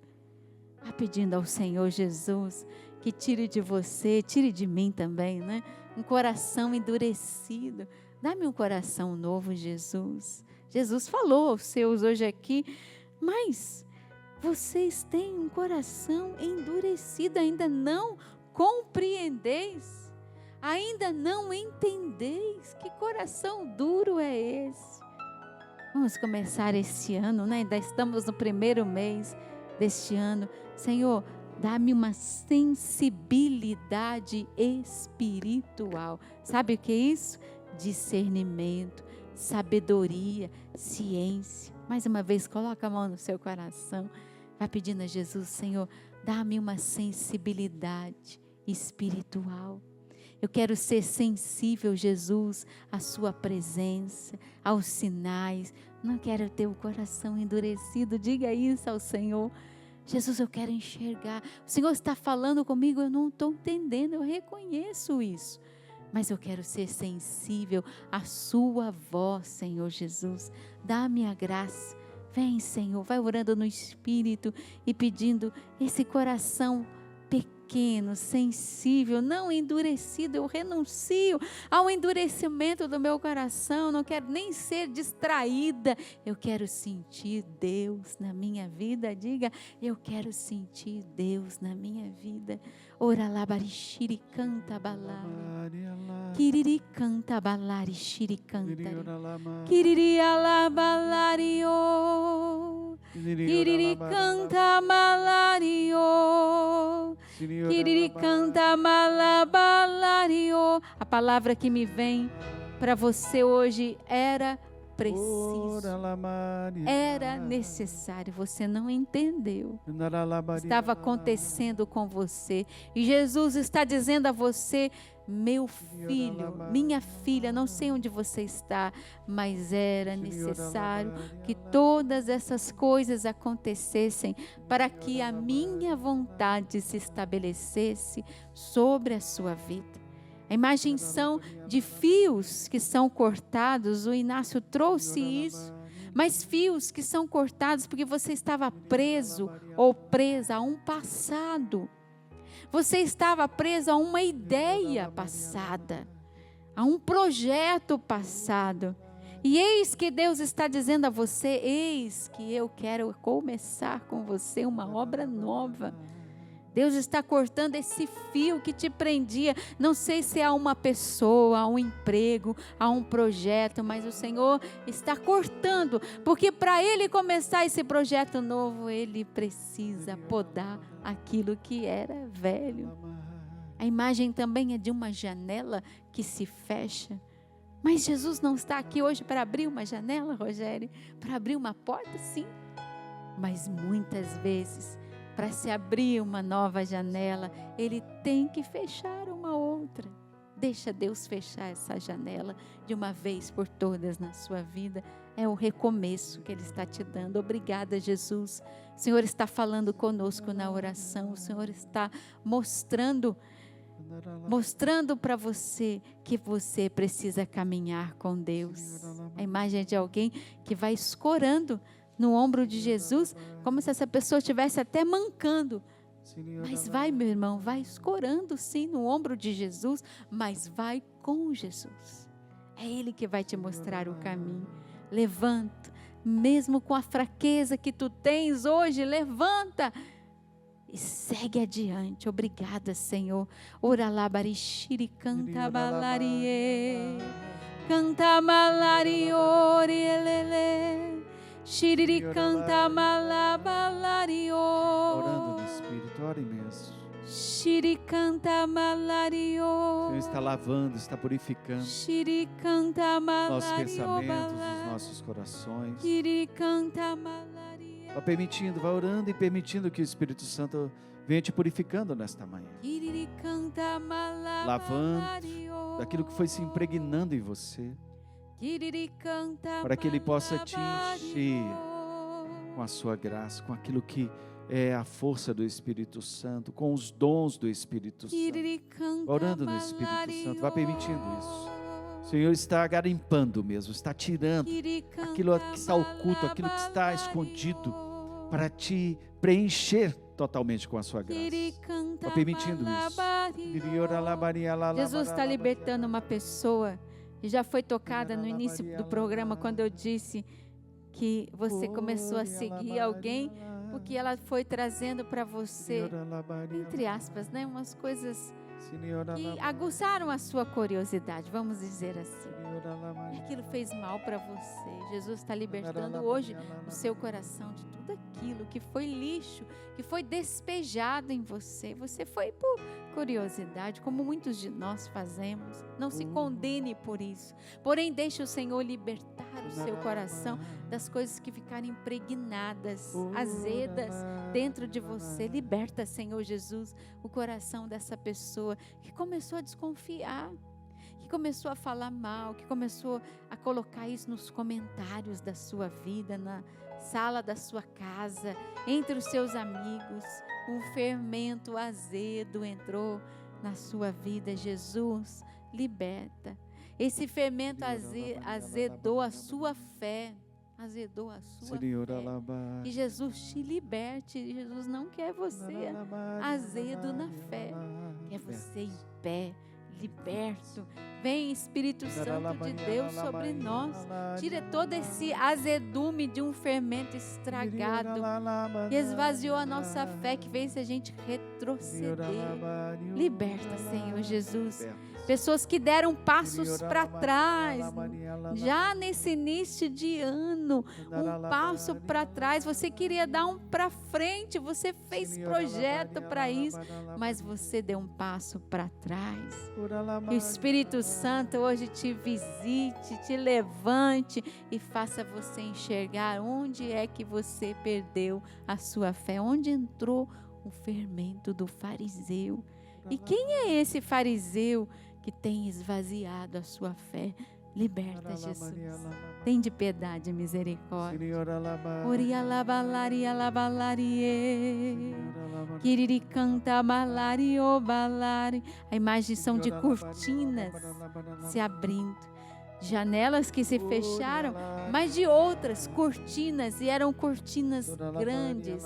Pedindo ao Senhor Jesus que tire de você, tire de mim também, né? Um coração endurecido. Dá-me um coração novo, Jesus. Jesus falou aos seus hoje aqui, mas vocês têm um coração endurecido, ainda não compreendeis, ainda não entendeis. Que coração duro é esse? Vamos começar esse ano, né? Ainda estamos no primeiro mês deste ano. Senhor, dá-me uma sensibilidade espiritual. Sabe o que é isso? Discernimento, sabedoria, ciência. Mais uma vez, coloca a mão no seu coração. Vai pedindo a Jesus, Senhor, dá-me uma sensibilidade espiritual. Eu quero ser sensível, Jesus, à sua presença, aos sinais. Não quero ter o coração endurecido. Diga isso ao Senhor. Jesus, eu quero enxergar. O Senhor está falando comigo, eu não estou entendendo, eu reconheço isso. Mas eu quero ser sensível à sua voz, Senhor Jesus. Dá-me a graça. Vem, Senhor, vai orando no Espírito e pedindo esse coração pequeno, sensível, não endurecido. Eu renuncio ao endurecimento do meu coração, não quero nem ser distraída, eu quero sentir Deus na minha vida. Diga, eu quero sentir Deus na minha vida. Ora lá, barixiri canta balari, kiriri canta balari, shiri canta, kiriri alabalari o, kiriri canta malari o, kiriri canta malabalari o. A palavra que me vem para você hoje era preciso, era necessário, você não entendeu, estava acontecendo com você, e Jesus está dizendo a você, meu filho, minha filha, não sei onde você está, mas era necessário que todas essas coisas acontecessem para que a minha vontade se estabelecesse sobre a sua vida. A imagem são de fios que são cortados, o Inácio trouxe isso, mas fios que são cortados porque você estava preso ou presa a um passado. Você estava preso a uma ideia passada, a um projeto passado. E eis que Deus está dizendo a você, eis que eu quero começar com você uma obra nova. Deus está cortando esse fio que te prendia. Não sei se é a uma pessoa, a um emprego, a um projeto, mas o Senhor está cortando, porque para Ele começar esse projeto novo, Ele precisa podar aquilo que era velho. A imagem também é de uma janela que se fecha. Mas Jesus não está aqui hoje para abrir uma janela, Rogério, para abrir uma porta, sim. Mas muitas vezes, para se abrir uma nova janela, Ele tem que fechar uma outra. Deixa Deus fechar essa janela de uma vez por todas na sua vida. É o recomeço que Ele está te dando. Obrigada, Jesus. O Senhor está falando conosco na oração. O Senhor está mostrando para você que você precisa caminhar com Deus. A imagem é de alguém que vai escorando no ombro de Jesus, como se essa pessoa estivesse até mancando. Mas vai, meu irmão, vai escorando sim no ombro de Jesus, mas vai com Jesus. É Ele que vai te mostrar o caminho. Levanta, mesmo com a fraqueza que tu tens hoje, levanta e segue adiante. Obrigada, Senhor. Ora lá, barixiri, canta balarie, canta malariore, elele. Shiriri canta malabalario. Orando no Espírito, ore mesmo. Shiri canta malario. O Senhor está lavando, está purificando Shiri canta malario. nossos pensamentos, os nossos corações. Shiri canta malario. Vai permitindo, vai orando e permitindo que o Espírito Santo venha te purificando nesta manhã. Shiri canta malabalario. Lavando daquilo que foi se impregnando em você, para que Ele possa te encher com a sua graça, com aquilo que é a força do Espírito Santo, com os dons do Espírito Santo. Orando no Espírito Santo, vai permitindo isso. O Senhor está garimpando mesmo, está tirando aquilo que está oculto, aquilo que está escondido, para te preencher totalmente com a sua graça. Vai permitindo isso. Jesus está libertando uma pessoa. E já foi tocada no início do programa, quando eu disse que você começou a seguir alguém, porque ela foi trazendo para você, entre aspas, né, umas coisas que aguçaram a sua curiosidade, vamos dizer assim. E aquilo fez mal para você. Jesus está libertando hoje o seu coração de tudo aquilo que foi lixo, que foi despejado em você. Você foi por curiosidade, como muitos de nós fazemos. Não se condene por isso. Porém, deixe o Senhor libertar o seu coração das coisas que ficaram impregnadas, azedas dentro de você. Liberta, Senhor Jesus, o coração dessa pessoa que começou a desconfiar, que começou a falar mal, que começou a colocar isso nos comentários da sua vida, na sala da sua casa, entre os seus amigos. Um fermento azedo entrou na sua vida. Jesus, liberta. Esse fermento azedou a sua fé. Azedou a sua fé. E Jesus te liberte. Jesus não quer você azedo na fé. Quer você em pé, liberto. Vem, Espírito Santo de Deus, sobre nós. Tira todo esse azedume de um fermento estragado que esvaziou a nossa fé, que fez a gente retroceder. Liberta, Senhor Jesus. Pessoas que deram passos para trás, já nesse início de ano, um passo para trás. Você queria dar um para frente, você fez projeto para isso, mas você deu um passo para trás. Que o Espírito Santo hoje te visite, te levante e faça você enxergar onde é que você perdeu a sua fé, onde entrou o fermento do fariseu. E quem é esse fariseu que tem esvaziado a sua fé. Liberta, Jesus. Tem de piedade e misericórdia. Oria labalari alabalarie. Kiriri canta balari o balari. A imagem são de cortinas se abrindo. Janelas que se fecharam, mas de outras cortinas, e eram cortinas grandes.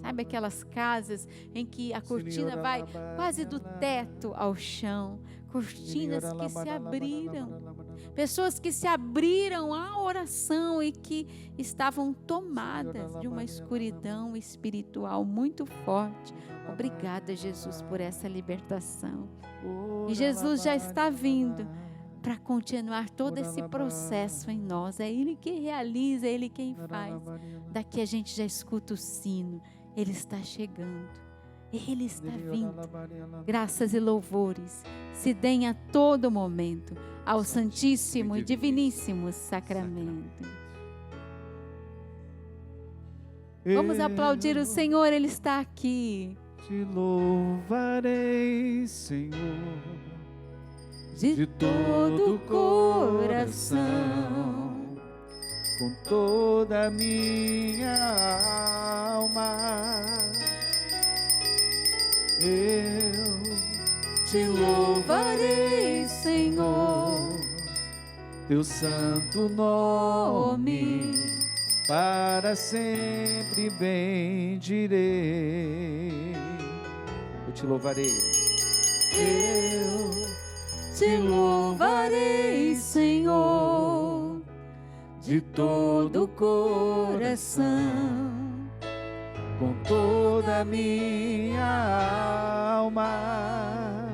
Sabe aquelas casas em que a cortina vai quase do teto ao chão? Cortinas que se abriram. Pessoas que se abriram à oração e que estavam tomadas de uma escuridão espiritual muito forte. Obrigada, Jesus, por essa libertação. E Jesus já está vindo para continuar todo esse processo em nós. É Ele que realiza, é Ele quem faz. Daqui a gente já escuta o sino. Ele está chegando. Ele está vindo. Graças e louvores se deem a todo momento ao Santíssimo e Diviníssimo Sacramento. Vamos aplaudir o Senhor, Ele está aqui. Te louvarei, Senhor, de todo o coração, com toda a minha alma. Eu te louvarei, Senhor, teu santo nome, para sempre bendirei. Eu te louvarei. Eu te louvarei, Senhor, de todo o coração, com toda a minha alma.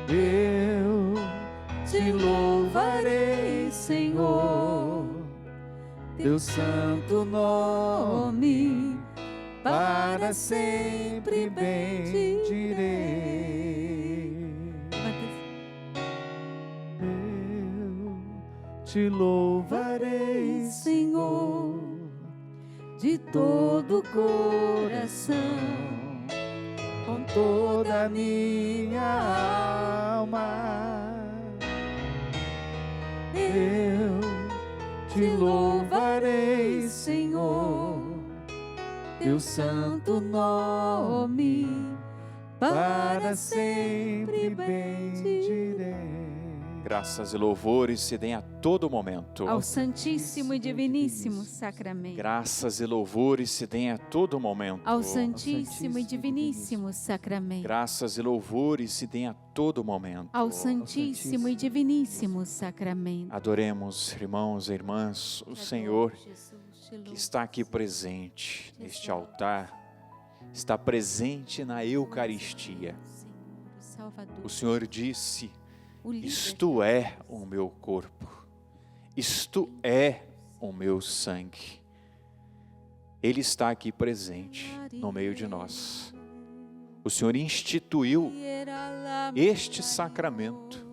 Eu te louvarei, Senhor, teu santo nome, para sempre bendirei. Eu te louvarei, Senhor, de todo o coração, com toda a minha alma. Eu te louvarei, Senhor, teu santo nome, para sempre bendirei. Graças e louvores se deem a todo momento ao Santíssimo e Diviníssimo Sacramento. Graças e louvores se deem a todo momento ao Santíssimo e Diviníssimo Sacramento. Graças e louvores se deem a todo momento ao Santíssimo e Diviníssimo Sacramento. Adoremos, irmãos e irmãs, o Senhor que está aqui presente neste altar, está presente na Eucaristia. O Senhor disse: isto é o meu corpo, isto é o meu sangue. Ele está aqui presente no meio de nós. O Senhor instituiu este sacramento,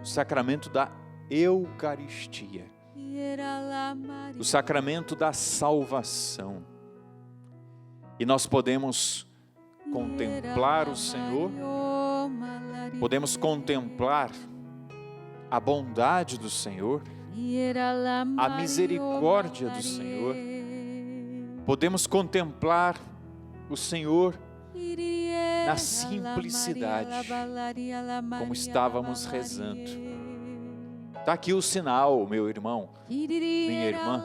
o sacramento da Eucaristia, o sacramento da salvação. E nós podemos contemplar o Senhor, podemos contemplar a bondade do Senhor, a misericórdia do Senhor, podemos contemplar o Senhor na simplicidade, como estávamos rezando. Está aqui o sinal, meu irmão, minha irmã.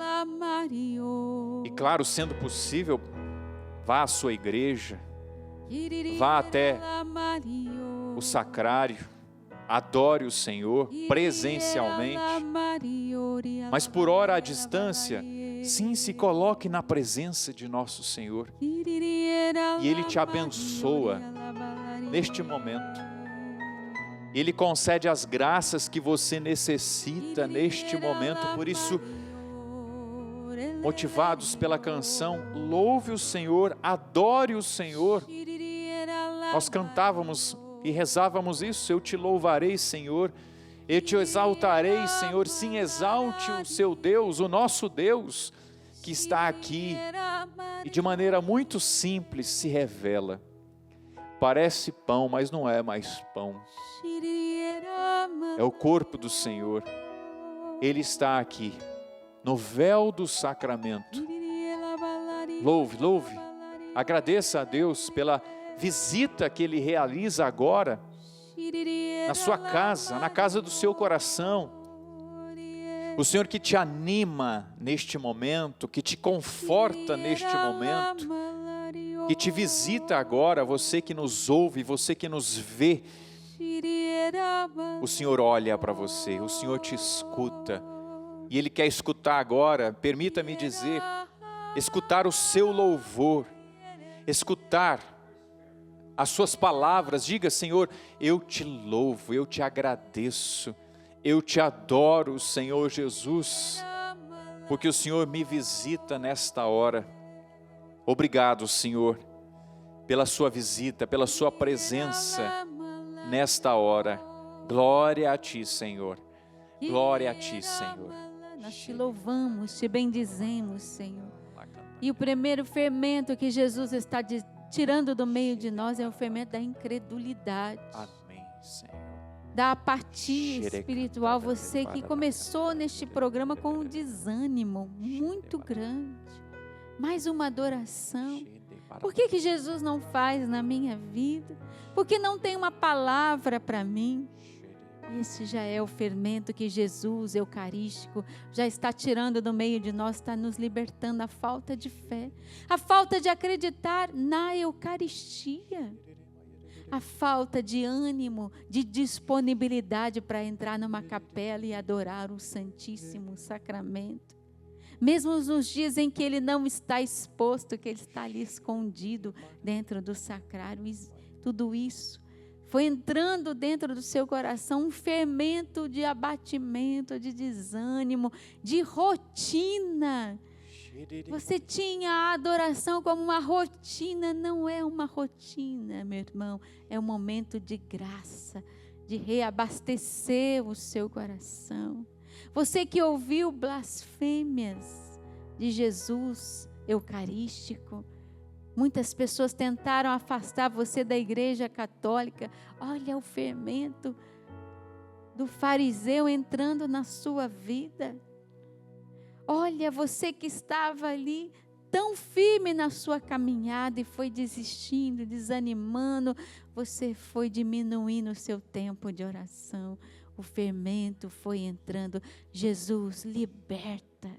E claro, sendo possível, vá à sua igreja, vá até o sacrário, adore o Senhor presencialmente, mas por hora à distância, sim, se coloque na presença de nosso Senhor e Ele te abençoa neste momento. Ele concede as graças que você necessita neste momento. Por isso, motivados pela canção, louve o Senhor, adore o Senhor. Nós cantávamos e rezávamos isso: eu te louvarei, Senhor, eu te exaltarei, Senhor. Sim, exalte o seu Deus, o nosso Deus, que está aqui e de maneira muito simples se revela. Parece pão, mas não é mais pão. É o corpo do Senhor. Ele está aqui, no véu do sacramento. Louve, louve. Agradeça a Deus pela visita que Ele realiza agora na sua casa, na casa do seu coração. O Senhor que te anima neste momento, que te conforta neste momento, que te visita agora, você que nos ouve, você que nos vê. O Senhor olha para você, o Senhor te escuta. E Ele quer escutar agora, permita-me dizer, escutar o seu louvor, escutar as suas palavras. Diga: Senhor, eu te louvo, eu te agradeço, eu te adoro, Senhor Jesus, porque o Senhor me visita nesta hora. Obrigado, Senhor, pela sua visita, pela sua presença nesta hora. Glória a Ti, Senhor. Glória a Ti, Senhor. Nós te louvamos, te bendizemos, Senhor. E o primeiro fermento que Jesus está tirando do meio de nós é o fermento da incredulidade. Amém, Senhor. Da apatia espiritual. Você que começou neste programa com um desânimo muito grande. Mais uma adoração. Por que Jesus não faz na minha vida? Porque não tem uma palavra para mim. Esse já é o fermento que Jesus, eucarístico, já está tirando do meio de nós, está nos libertando da falta de fé, a falta de acreditar na Eucaristia, a falta de ânimo, de disponibilidade para entrar numa capela e adorar o Santíssimo Sacramento. Mesmo nos dias em que ele não está exposto, que ele está ali escondido dentro do sacrário, tudo isso foi entrando dentro do seu coração um fermento de abatimento, de desânimo, de rotina. Você tinha a adoração como uma rotina. Não é uma rotina, meu irmão, é um momento de graça, de reabastecer o seu coração. Você que ouviu blasfêmias de Jesus eucarístico, muitas pessoas tentaram afastar você da igreja católica. Olha o fermento do fariseu entrando na sua vida. Olha, você que estava ali tão firme na sua caminhada e foi desistindo, desanimando, você foi diminuindo o seu tempo de oração. O fermento foi entrando. Jesus, liberta.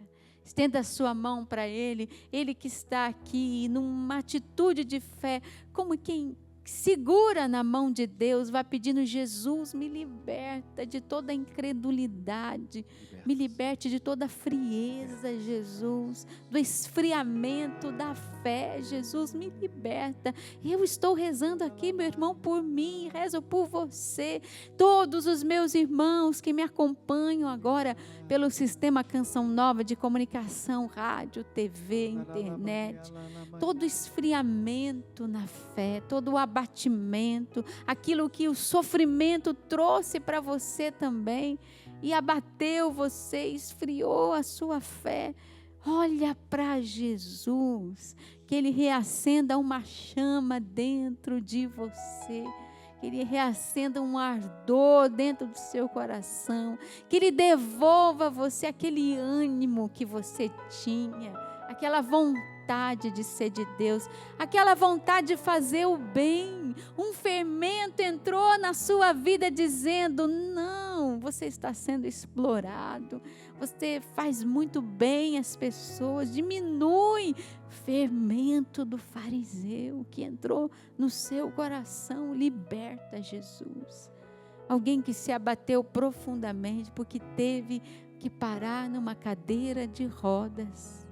Estenda a sua mão para Ele, Ele que está aqui numa atitude de fé, como quem segura na mão de Deus, vai pedindo: Jesus, me liberta de toda incredulidade, me liberte de toda frieza, Jesus, do esfriamento da fé, Jesus, me liberta. Eu estou rezando aqui, meu irmão, por mim, rezo por você, todos os meus irmãos que me acompanham agora pelo sistema Canção Nova de comunicação, rádio, TV, internet, todo esfriamento na fé, todo o abatimento, aquilo que o sofrimento trouxe para você também e abateu você, esfriou a sua fé. Olha para Jesus, que Ele reacenda uma chama dentro de você, que Ele reacenda um ardor dentro do seu coração, que Ele devolva a você aquele ânimo que você tinha, aquela vontade de ser de Deus, aquela vontade de fazer o bem. Um fermento entrou na sua vida dizendo: não, você está sendo explorado, você faz muito bem às pessoas, diminui. Fermento do fariseu que entrou no seu coração, liberta, Jesus. Alguém que se abateu profundamente porque teve que parar numa cadeira de rodas.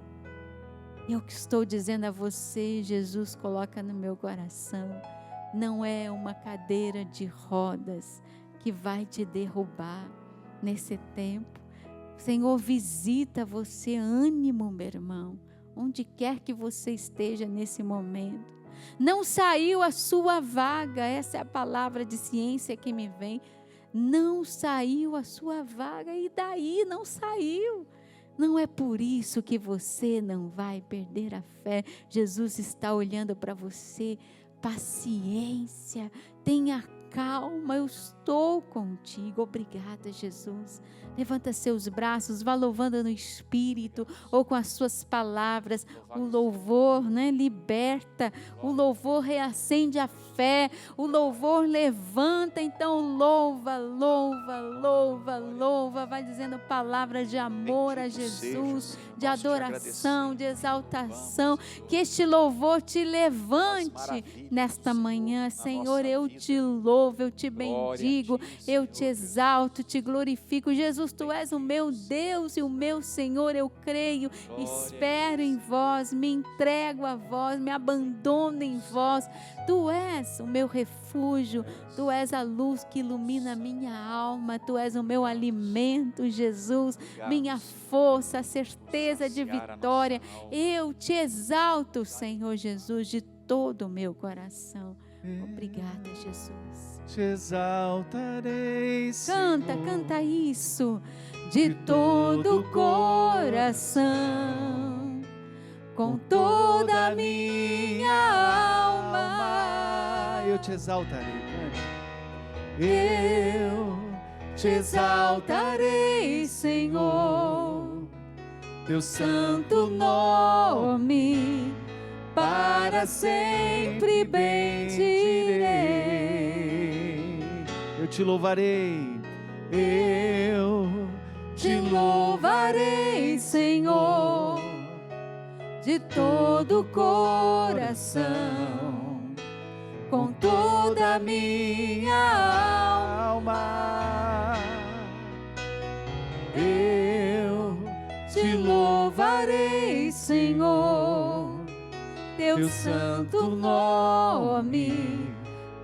Eu que estou dizendo a você, Jesus coloca no meu coração, não é uma cadeira de rodas que vai te derrubar nesse tempo. O Senhor visita você, ânimo, meu irmão, onde quer que você esteja nesse momento. Não saiu a sua vaga, essa é a palavra de ciência que me vem. Não saiu a sua vaga, e daí não saiu. Não é por isso que você não vai perder a fé. Jesus está olhando para você, paciência, tenha calma, eu estou contigo. Obrigada, Jesus. Levanta seus braços, vá louvando no Espírito ou com as suas palavras. O louvor, né, liberta, o louvor reacende a fé, o louvor levanta. Então louva, louva, louva, louva. Vai dizendo palavras de amor a Jesus, de adoração, de exaltação. Que este louvor te levante nesta manhã. Senhor, eu te louvo, eu te bendigo, eu te exalto, te glorifico. Jesus, tu és o meu Deus e o meu Senhor. Eu creio, espero em vós, me entrego a vós, me abandono em vós. Tu és o meu refúgio, tu és a luz que ilumina a minha alma, tu és o meu alimento, Jesus, minha força, a certeza de vitória. Eu te exalto, Senhor Jesus, de todo o meu coração. Obrigada, Jesus. Te exaltarei, Senhor. Canta isso. De todo o coração, com toda a minha alma. Eu te exaltarei. Eu te exaltarei, Senhor. Teu santo nome para sempre bendirei. Eu te louvarei, eu te louvarei, Senhor, de todo o coração, com toda a minha alma. Eu te louvarei, Senhor, teu santo nome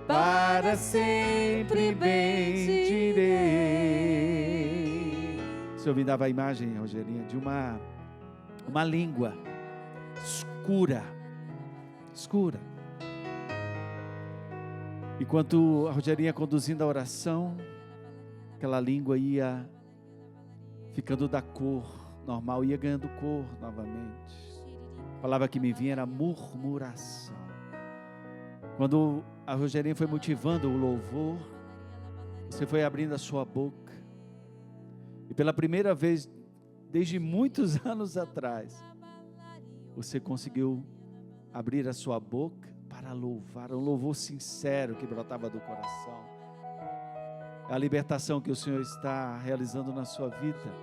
para sempre bendirei. O Senhor me dava a imagem, Rogerinha, de uma língua escura. Enquanto a Rogerinha conduzindo a oração, aquela língua ia ficando da cor normal, ia ganhando cor novamente. A palavra que me vinha era murmuração. Quando a Rogerinha foi motivando o louvor, você foi abrindo a sua boca. E pela primeira vez, desde muitos anos atrás, você conseguiu abrir a sua boca para louvar. Um louvor sincero que brotava do coração. É a libertação que o Senhor está realizando na sua vida,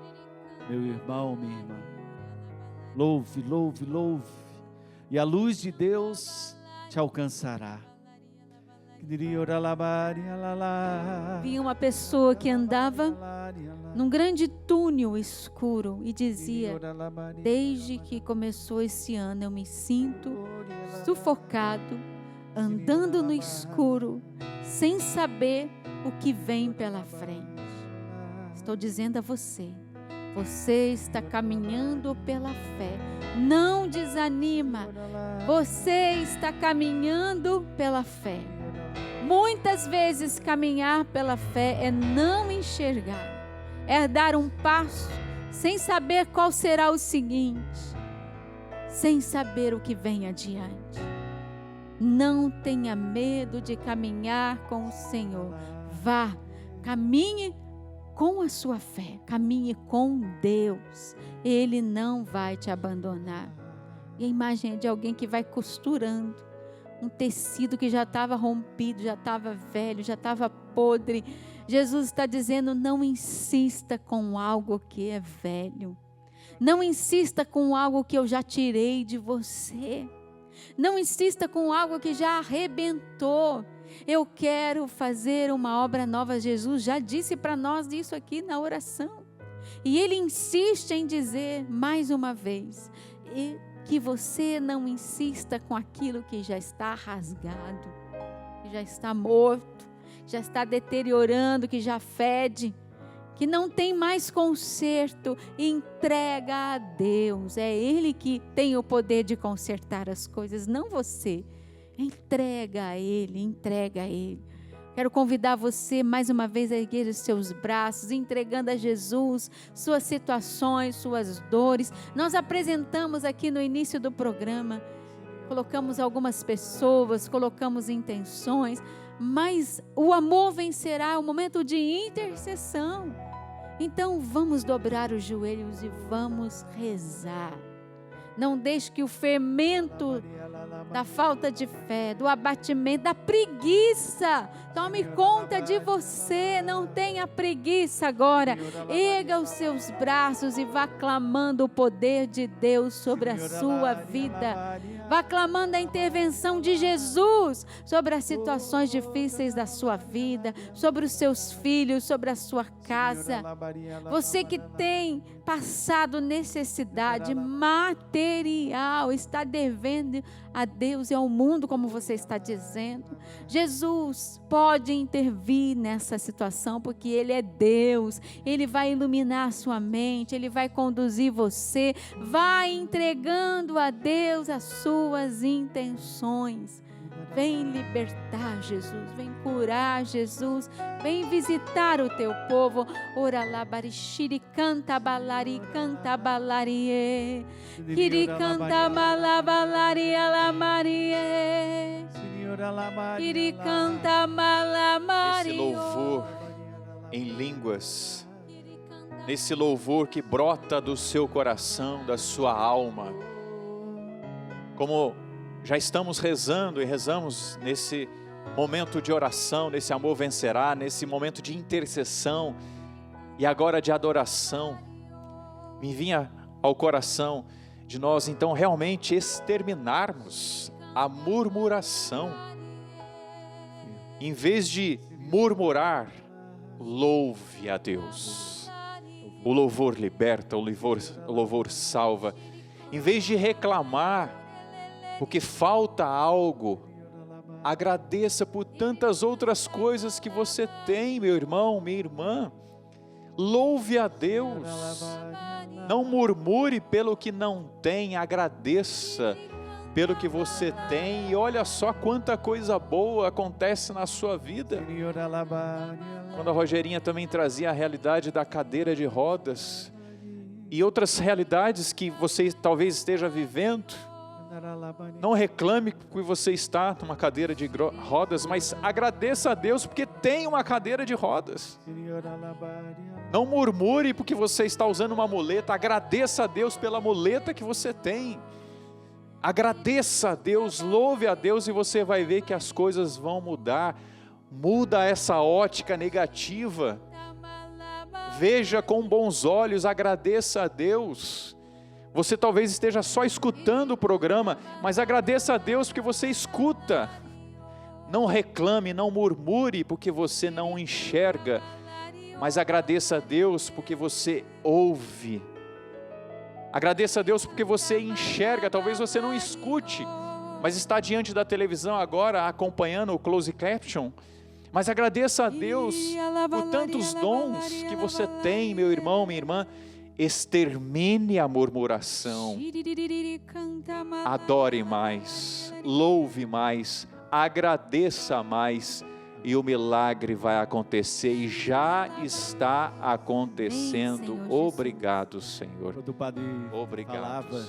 meu irmão, minha irmã. Louve, louve, louve. E a luz de Deus te alcançará. Vi uma pessoa que andava num grande túnel escuro e dizia: desde que começou esse ano eu me sinto sufocado, andando no escuro, sem saber o que vem pela frente. Estou dizendo a você, você está caminhando pela fé, não desanima, você está caminhando pela fé. Muitas vezes caminhar pela fé é não enxergar, é dar um passo sem saber qual será o seguinte, sem saber o que vem adiante. Não tenha medo de caminhar com o Senhor. Vá, caminhe com a sua fé, caminhe com Deus. Ele não vai te abandonar. E a imagem é de alguém que vai costurando um tecido que já estava rompido, já estava velho, já estava podre. Jesus está dizendo: não insista com algo que é velho. Não insista com algo que eu já tirei de você. Não insista com algo que já arrebentou. Eu quero fazer uma obra nova. Jesus já disse para nós isso aqui na oração. E Ele insiste em dizer mais uma vez, que você não insista com aquilo que já está rasgado, que já está morto, já está deteriorando, que já fede, que não tem mais conserto. Entrega a Deus. É Ele que tem o poder de consertar as coisas, não você. Entrega a Ele, entrega a Ele. Quero convidar você mais uma vez a erguer os seus braços, entregando a Jesus suas situações, suas dores. Nós apresentamos aqui no início do programa colocamos algumas pessoas, colocamos intenções, mas o amor vencerá, o momento de intercessão. Então vamos dobrar os joelhos e vamos rezar. Não deixe que o fermento da falta de fé, do abatimento, da preguiça tome conta de você. Não tenha preguiça agora. Erga os seus braços e vá clamando o poder de Deus sobre a sua vida. Vá clamando a intervenção de Jesus sobre as situações difíceis da sua vida, sobre os seus filhos, sobre a sua casa. Você que tem passado necessidade material, está devendo a Deus e ao mundo, como você está dizendo. Jesus pode intervir nessa situação, porque Ele é Deus. Ele vai iluminar a sua mente, Ele vai conduzir você. Vai entregando a Deus as suas intenções. Vem libertar, Jesus, vem curar, Jesus, vem visitar o teu povo. Ora lá, barixiri, canta balari, kiri canta malabalari, alamarie, kiri canta malamari. Esse louvor em línguas, nesse louvor que brota do seu coração, da sua alma, como já estamos rezando e rezamos nesse momento de oração, nesse amor vencerá, nesse momento de intercessão e agora de adoração, me vinha ao coração de nós então realmente exterminarmos a murmuração. Em vez de murmurar, louve a Deus. O louvor liberta, o louvor salva. Em vez de reclamar, porque falta algo, agradeça por tantas outras coisas que você tem, meu irmão, minha irmã. Louve a Deus. Não murmure pelo que não tem, agradeça pelo que você tem. E olha só quanta coisa boa acontece na sua vida. Quando a Rogerinha também trazia a realidade da cadeira de rodas e outras realidades que você talvez esteja vivendo, não reclame que você está numa cadeira de rodas, mas agradeça a Deus porque tem uma cadeira de rodas. Não murmure porque você está usando uma muleta, agradeça a Deus pela muleta que você tem. Agradeça a Deus, louve a Deus e você vai ver que as coisas vão mudar. Muda essa ótica negativa. Veja com bons olhos, agradeça a Deus. Você talvez esteja só escutando o programa, mas agradeça a Deus porque você escuta. Não reclame, não murmure porque você não enxerga, mas agradeça a Deus porque você ouve. Agradeça a Deus porque você enxerga, talvez você não escute, mas está diante da televisão agora acompanhando o close caption. Mas agradeça a Deus por tantos dons que você tem, meu irmão, minha irmã. Extermine a murmuração, adore mais, louve mais, agradeça mais e o milagre vai acontecer e já está acontecendo. Obrigado, Senhor. Quando o padre Obrigado, falava,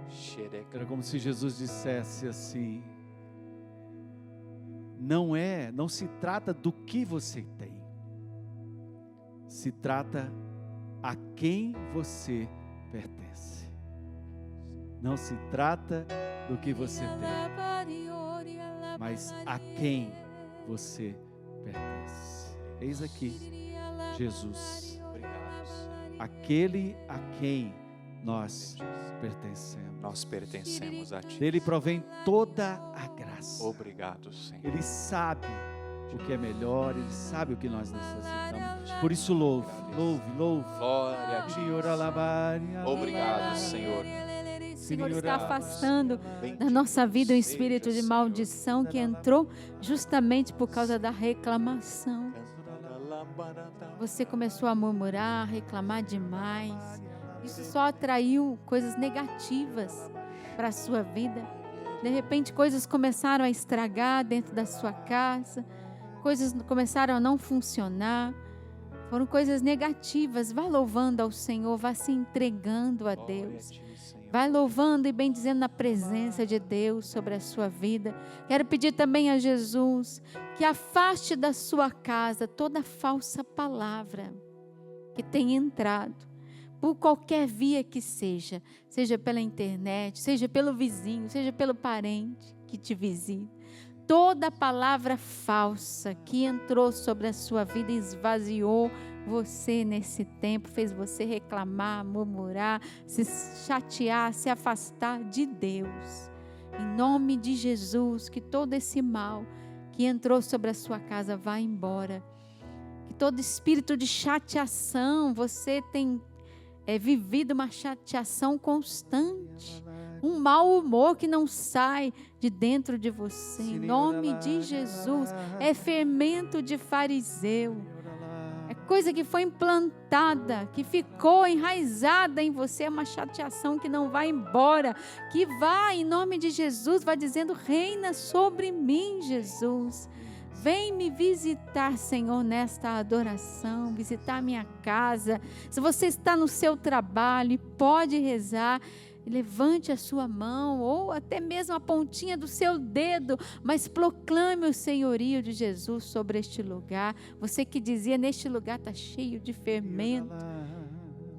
Senhor. era como se Jesus dissesse assim: não se trata do que você tem, se trata a quem você pertence. Não se trata do que você tem, mas a quem você pertence. Eis aqui Jesus, aquele a quem nós pertencemos. Nós pertencemos a Ti. Dele provém toda a graça. Obrigado, Senhor. Ele sabe o que é melhor, Ele sabe o que nós necessitamos. Por isso louve. Glória a Ti. Obrigado, Senhor. O Senhor está afastando da nossa vida o espírito de maldição que entrou justamente por causa da reclamação. Você começou a murmurar, reclamar demais. Isso só atraiu coisas negativas para a sua vida. De repente, coisas começaram a estragar dentro da sua casa. Coisas começaram a não funcionar. Foram coisas negativas. Vá louvando ao Senhor, vá se entregando a Deus. Vai louvando e bendizendo na presença de Deus sobre a sua vida. Quero pedir também a Jesus que afaste da sua casa toda falsa palavra que tenha entrado, por qualquer via que seja pela internet, seja pelo vizinho, seja pelo parente que te visita. Toda palavra falsa que entrou sobre a sua vida e esvaziou você nesse tempo, fez você reclamar, murmurar, se chatear, se afastar de Deus. Em nome de Jesus, que todo esse mal que entrou sobre a sua casa vá embora. Que todo espírito de chateação, você tem vivido uma chateação constante, um mau humor que não sai de dentro de você. Em nome de Jesus, é fermento de fariseu. É coisa que foi implantada, que ficou enraizada em você, é uma chateação que não vai embora, que vai, em nome de Jesus, vai dizendo: reina sobre mim, Jesus. Vem me visitar, Senhor, nesta adoração, visitar a minha casa. Se você está no seu trabalho e pode rezar, levante a sua mão ou até mesmo a pontinha do seu dedo, mas proclame o senhorio de Jesus sobre este lugar. Você que dizia: neste lugar está cheio de fermento,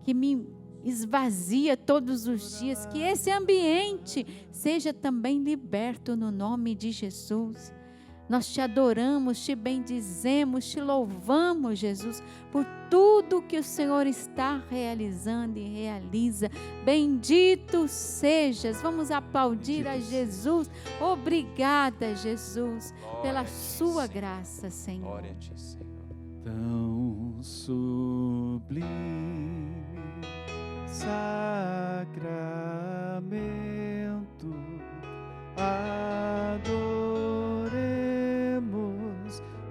que me esvazia todos os dias, que esse ambiente seja também liberto no nome de Jesus. Nós te adoramos, te bendizemos, te louvamos, Jesus, por tudo que o Senhor está realizando e realiza. Bendito sejas. Vamos aplaudir a Jesus. Obrigada, Jesus, pela sua graça, Senhor. Glória a ti, Senhor. Tão sublime sacramento, adoremos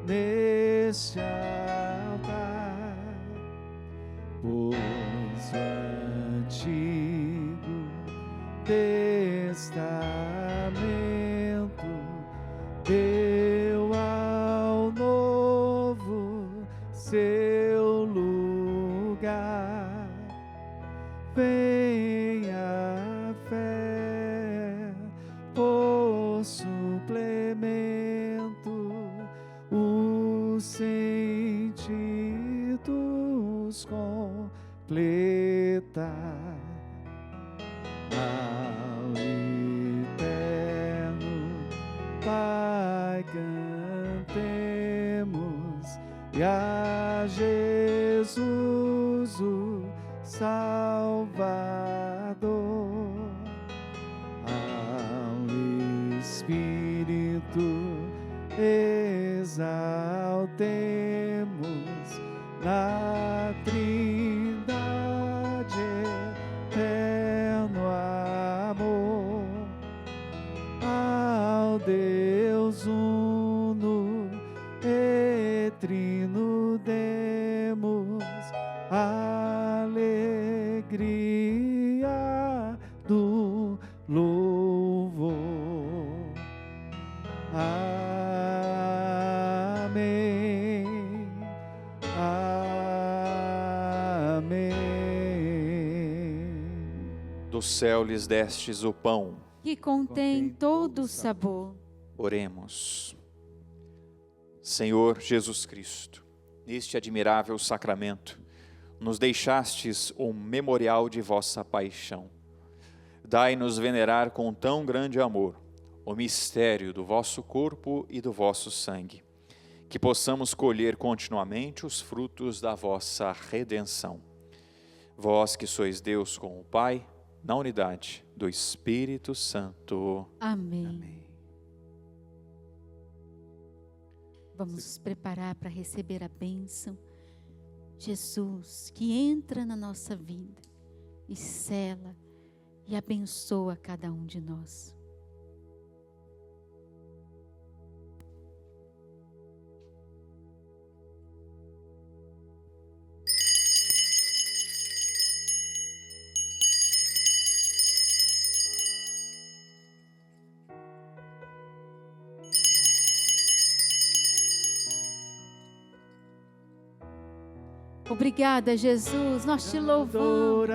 neste altar, pois o Antigo Testamento deu ao Novo seu lugar. Venha a fé por suplemento, os sentidos completa. Ao eterno Pai cantemos, e a Jesus o Salvador, ao Espírito exaltemos na Trindade eterno amor, ao Deus uno e trino demos alegria do louvor. Amém. Amém. Do céu lhes destes o pão, Que contém todo o sabor. oremos. Senhor Jesus Cristo, neste admirável sacramento, nos deixastes um memorial de vossa paixão. Dai-nos venerar com tão grande amor o mistério do vosso corpo e do vosso sangue, que possamos colher continuamente os frutos da vossa redenção. Vós que sois Deus com o Pai, na unidade do Espírito Santo. Amém. Amém. Vamos nos preparar para receber a bênção. Jesus, que entra na nossa vida e sela e abençoa cada um de nós. Obrigada, Jesus, nós te louvamos.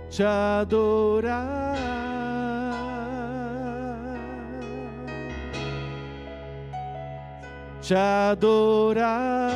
te adorar, te adorar.